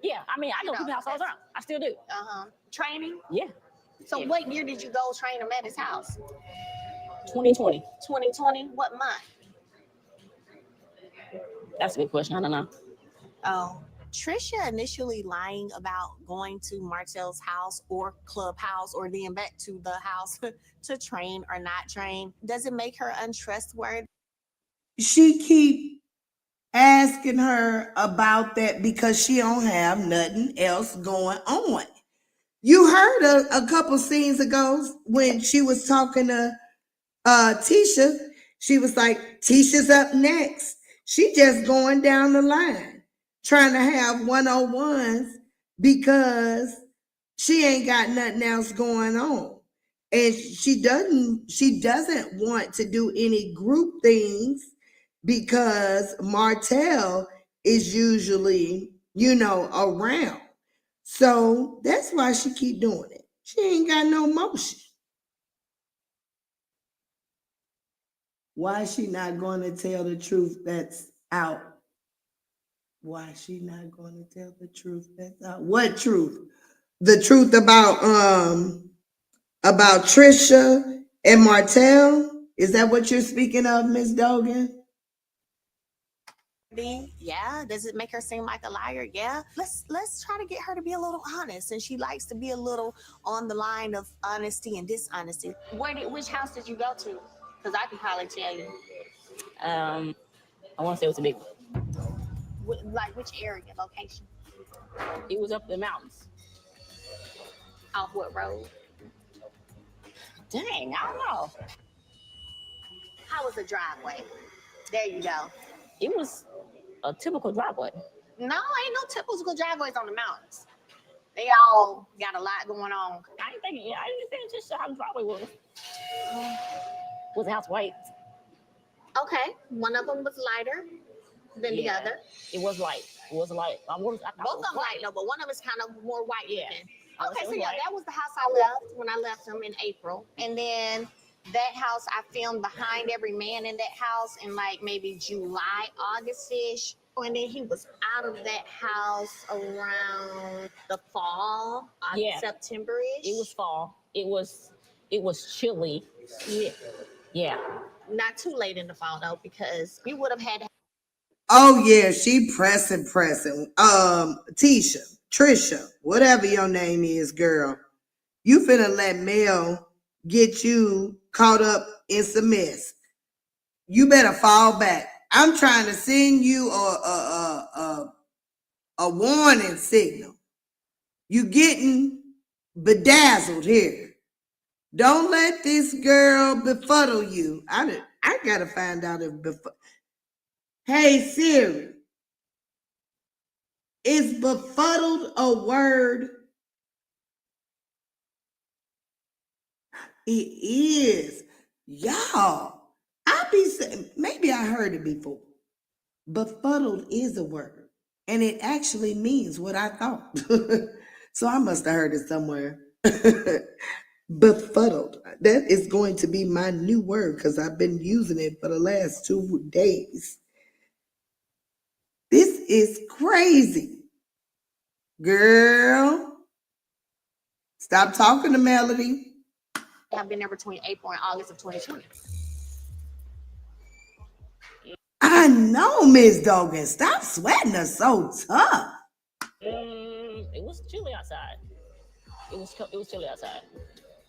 Speaker 13: Yeah, I mean, I go to the house all the time. I still do.
Speaker 3: Training?
Speaker 13: Yeah.
Speaker 3: So what year did you go train him at his house?
Speaker 13: 2020.
Speaker 3: 2020? What month?
Speaker 13: That's a good question. I don't know.
Speaker 3: Oh. Trisha initially lying about going to Martell's house or clubhouse or then back to the house to train or not train. Does it make her untrustworthy?
Speaker 1: She keep asking her about that because she don't have nothing else going on. You heard a couple scenes ago when she was talking to Tisha. She was like, Tisha's up next. She just going down the line, trying to have 101s because she ain't got nothing else going on. And she doesn't want to do any group things because Martell is usually, around. So that's why she keep doing it. She ain't got no motion. Why is she not going to tell the truth that's out? Why is she not going to tell the truth that's out? What truth? The truth about Trisha and Martell? Is that what you're speaking of, Miss Dogan?
Speaker 3: Yeah. Does it make her seem like a liar? Yeah. Let's try to get her to be a little honest, and she likes to be a little on the line of honesty and dishonesty. Which house did you go to? Because I can probably tell you.
Speaker 13: I want to say it was a big one.
Speaker 3: Like which area, location?
Speaker 13: It was up the mountains.
Speaker 3: Off what road?
Speaker 13: Dang, I don't know.
Speaker 3: How was the driveway? There you go.
Speaker 13: It was a typical driveway.
Speaker 3: No, ain't no typical driveways on the mountains. They all got a lot going on.
Speaker 13: I didn't think just how the driveway was. Was the house white?
Speaker 3: Okay, one of them was lighter than the other.
Speaker 13: It was light. It was light.
Speaker 3: Both of them light, no, but one of them is kind of more white.
Speaker 13: Yeah.
Speaker 3: Okay, so yeah, that was the house I left when I left them in April. And then that house, I filmed behind every man in that house in like maybe July, August-ish. And then he was out of that house around the fall, September-ish.
Speaker 13: It was fall. It was chilly.
Speaker 3: Yeah.
Speaker 13: Yeah.
Speaker 3: Not too late in the fall though, because we would have had.
Speaker 1: Oh yeah, she pressing. Tisha, Trisha, whatever your name is, girl. You finna let Mel get you caught up in some mess. You better fall back. I'm trying to send you a warning signal. You getting bedazzled here. Don't let this girl befuddle you. I gotta find out if Hey Siri, is befuddled a word? It is. Y'all, I be saying, maybe I heard it before. Befuddled is a word, and it actually means what I thought. So I must have heard it somewhere. Befuddled. That is going to be my new word because I've been using it for the last 2 days. This is crazy. Girl, stop talking to Melody.
Speaker 3: I've been there between April and August of 2020.
Speaker 1: I know, Miss Dogan. Stop sweating her so tough.
Speaker 13: It was chilly outside. It was chilly outside.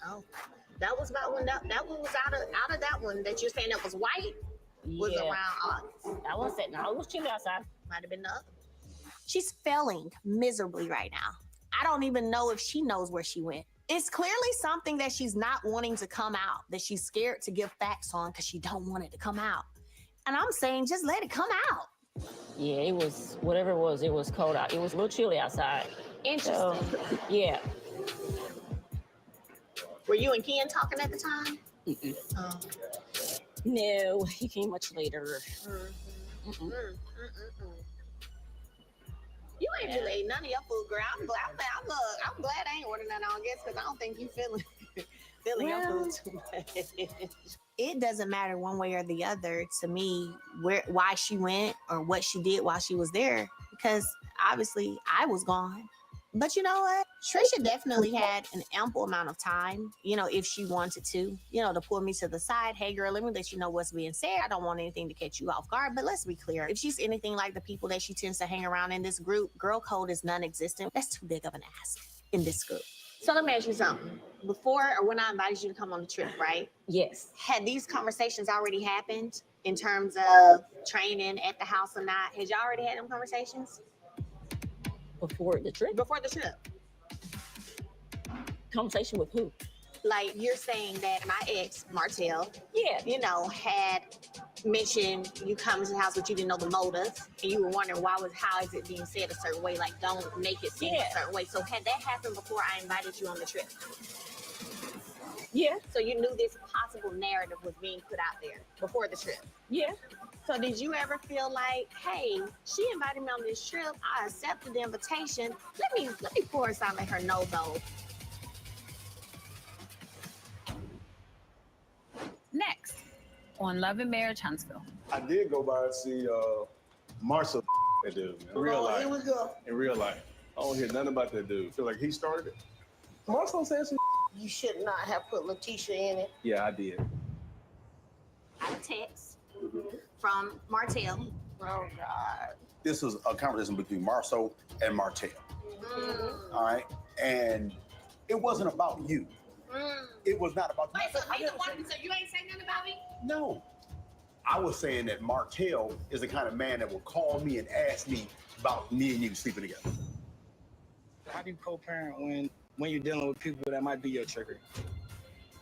Speaker 3: Oh, that was about when that one was out of that one that you're saying that was white. Was around August.
Speaker 13: I was saying, no, it was chilly outside.
Speaker 3: Might have been the other. She's failing miserably right now. I don't even know if she knows where she went. It's clearly something that she's not wanting to come out, that she's scared to give facts on because she don't want it to come out. And I'm saying, just let it come out.
Speaker 13: Yeah, it was, whatever it was cold out. It was a little chilly outside.
Speaker 3: Interesting.
Speaker 13: Yeah.
Speaker 3: Were you and Ken talking at the time?
Speaker 13: No, he came much later.
Speaker 3: You ain't delayed none of your food, girl. I'm glad I ain't ordering none on guests because I don't think you feeling your food too much. It doesn't matter one way or the other to me why she went or what she did while she was there, because obviously I was gone. But you know what? Trisha definitely had an ample amount of time, if she wanted to, to pull me to the side. Hey, girl, let me let you know what's being said. I don't want anything to catch you off guard. But let's be clear. If she's anything like the people that she tends to hang around in this group, girl code is non-existent. That's too big of an ask in this group. So let me ask you something. Before or when I invited you to come on the trip, right?
Speaker 13: Yes.
Speaker 3: Had these conversations already happened in terms of training at the house or not? Had y'all already had them conversations?
Speaker 13: Before the trip?
Speaker 3: Before the trip.
Speaker 13: Conversation with who?
Speaker 3: Like you're saying that my ex, Martell, had mentioned you come to the house, but you didn't know the motive, and you were wondering how is it being said a certain way? Like, don't make it seem a certain way. So had that happened before I invited you on the trip?
Speaker 13: Yeah.
Speaker 3: So you knew this possible narrative was being put out there before the trip?
Speaker 13: Yeah.
Speaker 3: So did you ever feel like, hey, she invited me on this trip, I accepted the invitation. Let me pour us out, let her know though.
Speaker 7: Next on Love and Marriage Huntsville.
Speaker 8: I did go by and see Marcel, that dude, man. In real life.
Speaker 1: Here we go.
Speaker 8: In real life. I don't hear nothing about that dude. Feel like he started it. Marcel said some.
Speaker 3: You should not have put Letitia in it.
Speaker 8: Yeah, I did.
Speaker 3: I got a text from Martell. Oh, God.
Speaker 4: This was a conversation between Marceau and Martell. All right? And it wasn't about you. It was not about you.
Speaker 3: Wait, so you ain't saying nothing about me?
Speaker 4: No. I was saying that Martell is the kind of man that will call me and ask me about me and you sleeping together.
Speaker 20: How do you co-parent when you're dealing with people that might be your trigger?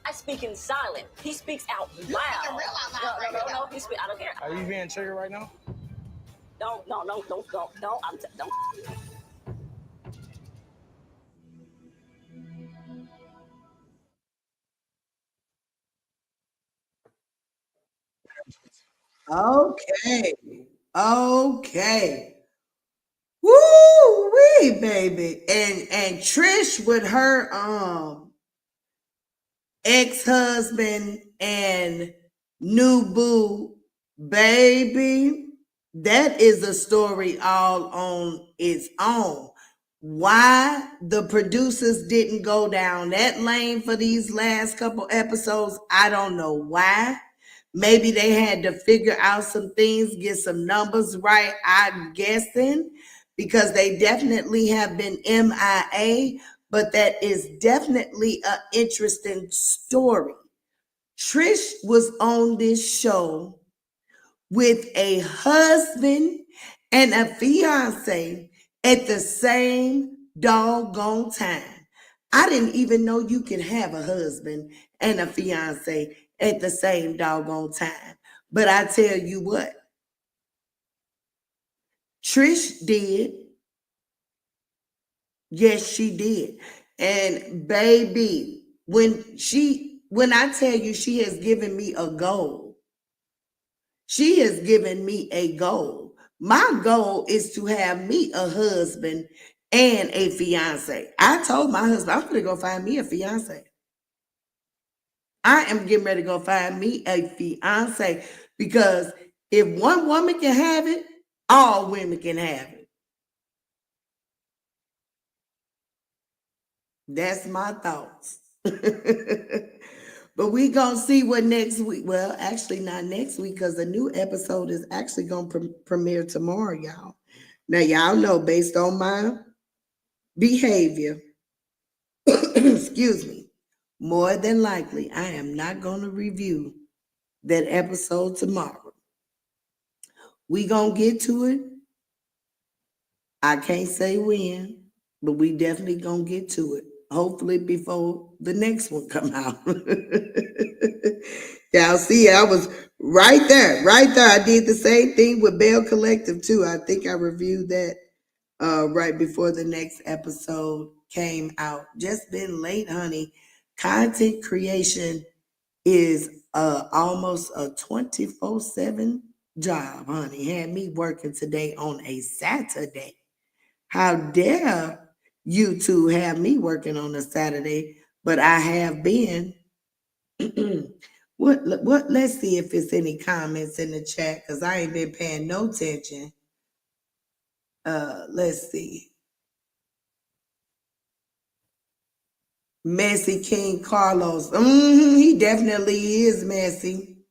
Speaker 13: I speak in silent. He speaks out loud. No. He speak. I don't care.
Speaker 20: Are you being triggered right now?
Speaker 13: Don't. Don't.
Speaker 1: Okay. Woo wee, baby. And Trish with her ex-husband and new boo, baby. That is a story all on its own. Why the producers didn't go down that lane for these last couple episodes, I don't know why. Maybe they had to figure out some things, get some numbers right, I'm guessing, because they definitely have been MIA, but that is definitely an interesting story. Trish was on this show with a husband and a fiance at the same doggone time. I didn't even know you could have a husband and a fiance at the same doggone time. But I tell you what, Trish did. Yes, she did. And baby, when I tell you she has given me a goal, she has given me a goal. My goal is to have me a husband and a fiance. I told my husband, I'm gonna go find me a fiance. I am getting ready to go find me a fiance, because if one woman can have it, all women can have it. That's my thoughts. But we gonna see what next week. Well, actually not next week, because the new episode is actually gonna premiere tomorrow, y'all. Now y'all know, based on my behavior, excuse me, more than likely I am not gonna review that episode tomorrow. We gonna get to it. I can't say when, but we definitely gonna get to it. Hopefully before the next one come out. Y'all see, I was right there. I did the same thing with Bell Collective too. I think I reviewed that right before the next episode came out. Just been late, honey. Content creation is almost a 24/7 job, honey. Had me working today on a Saturday. How dare you two have me working on a Saturday, but I have been. What? Let's see if it's any comments in the chat, because I ain't been paying no attention. Let's see. Messy King Carlos. He definitely is messy.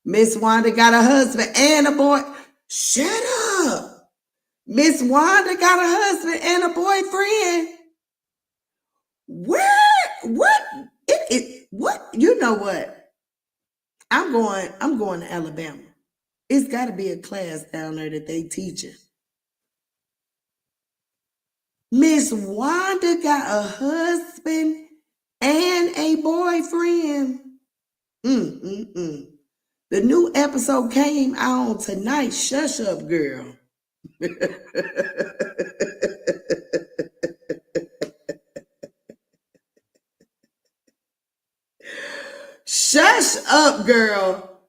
Speaker 1: Miss Wanda got a husband and a boy. Shut up. Miss Wanda got a husband and a boyfriend. What? What? You know what? I'm going to Alabama. It's got to be a class down there that they teaching. Miss Wanda got a husband and a boyfriend. The new episode came out tonight. Shush up, girl. Shush up, girl.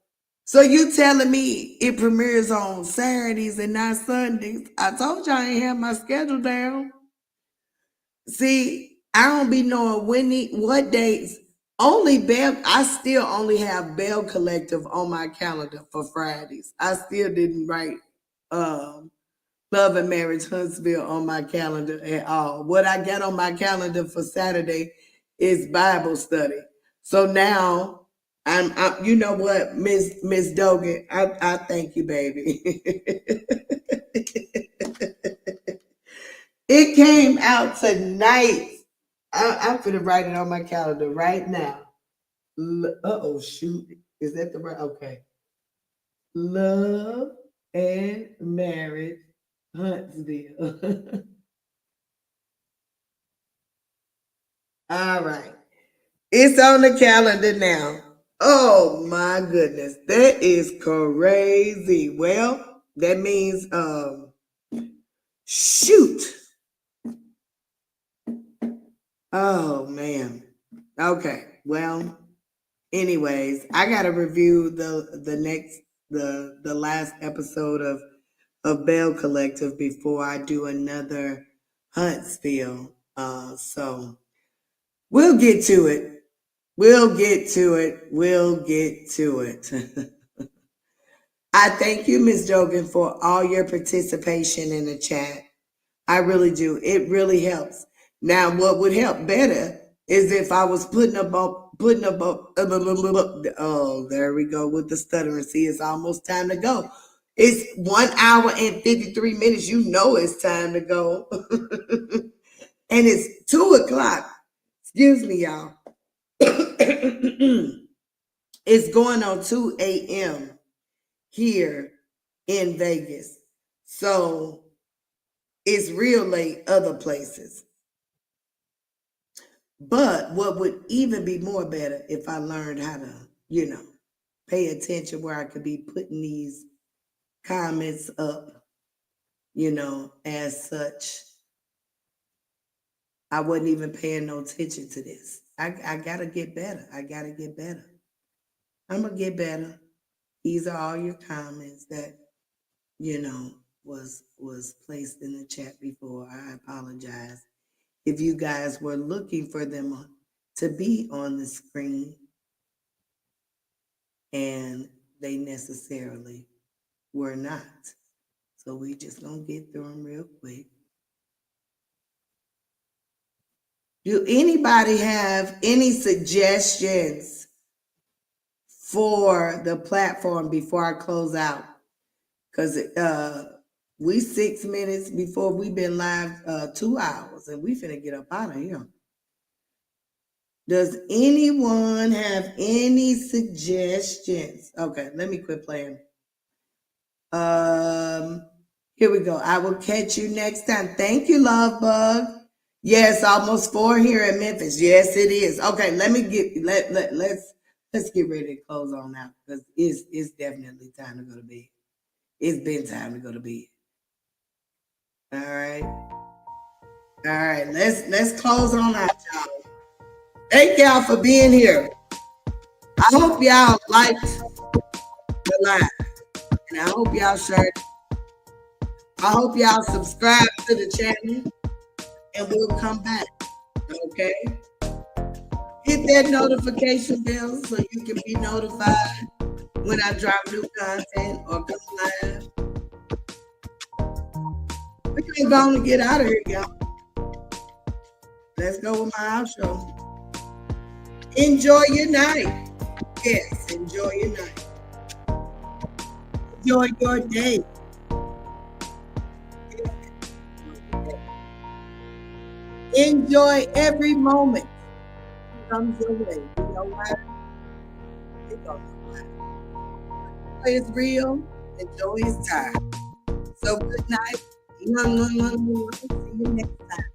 Speaker 1: So you telling me it premieres on Saturdays and not Sundays? I told you I ain't have my schedule down. See, I don't be knowing what days. I still only have Bell Collective on my calendar for Fridays. I still didn't write Love and Marriage Huntsville on my calendar at all. What I got on my calendar for Saturday is Bible study. So now I'm you know what, Miss Dogan, I thank you, baby. It came out tonight. I'm gonna write it on my calendar right now. Oh shoot, is that the right? Okay. Love and Marriage Huntsville. All right. It's on the calendar now. Oh my goodness. That is crazy. Well, that means shoot. Oh man. Okay. Well, anyways, I gotta review the last episode of Bell Collective before I do another Huntsville. So we'll get to it. We'll get to it. We'll get to it. I thank you, Ms. Jogan, for all your participation in the chat. I really do. It really helps. Now, what would help better is if I was putting up, oh, there we go with the stuttering. See, it's almost time to go. It's 1 hour and 53 minutes. You know it's time to go. And it's 2 o'clock. Excuse me, y'all. It's going on 2 a.m. here in Vegas. So it's real late other places. But what would even be more better if I learned how to, pay attention where I could be putting these comments up, as such. I wasn't even paying no attention to this. I gotta get better. I gotta get better. I'm gonna get better. These are all your comments that, was placed in the chat before. I apologize if you guys were looking for them to be on the screen and they necessarily were not. So we just gonna get through them real quick. Do anybody have any suggestions for the platform before I close out? Because we 6 minutes before we've been live 2 hours and we finna get up out of here. Does anyone have any suggestions? Okay, let me quit playing. Here we go. I will catch you next time. Thank you, Love Bug. Yes, almost 4 here in Memphis. Yes, it is. Okay, let's get ready to close on out because it's definitely time to go to bed. It's been time to go to bed. All right. Let's close on out, y'all. Thank y'all for being here. I hope y'all liked the live, and I hope y'all shared. I hope y'all subscribe to the channel, and we'll come back. Okay. Hit that notification bell so you can be notified when I drop new content or come live. We can go on and get out of here, y'all. Let's go with my outro. Enjoy your night. Yes, enjoy your night. Enjoy your day. Enjoy every moment that comes your way. You know why? You don't know why. Joy is real and joy is time. So good night. See you next time.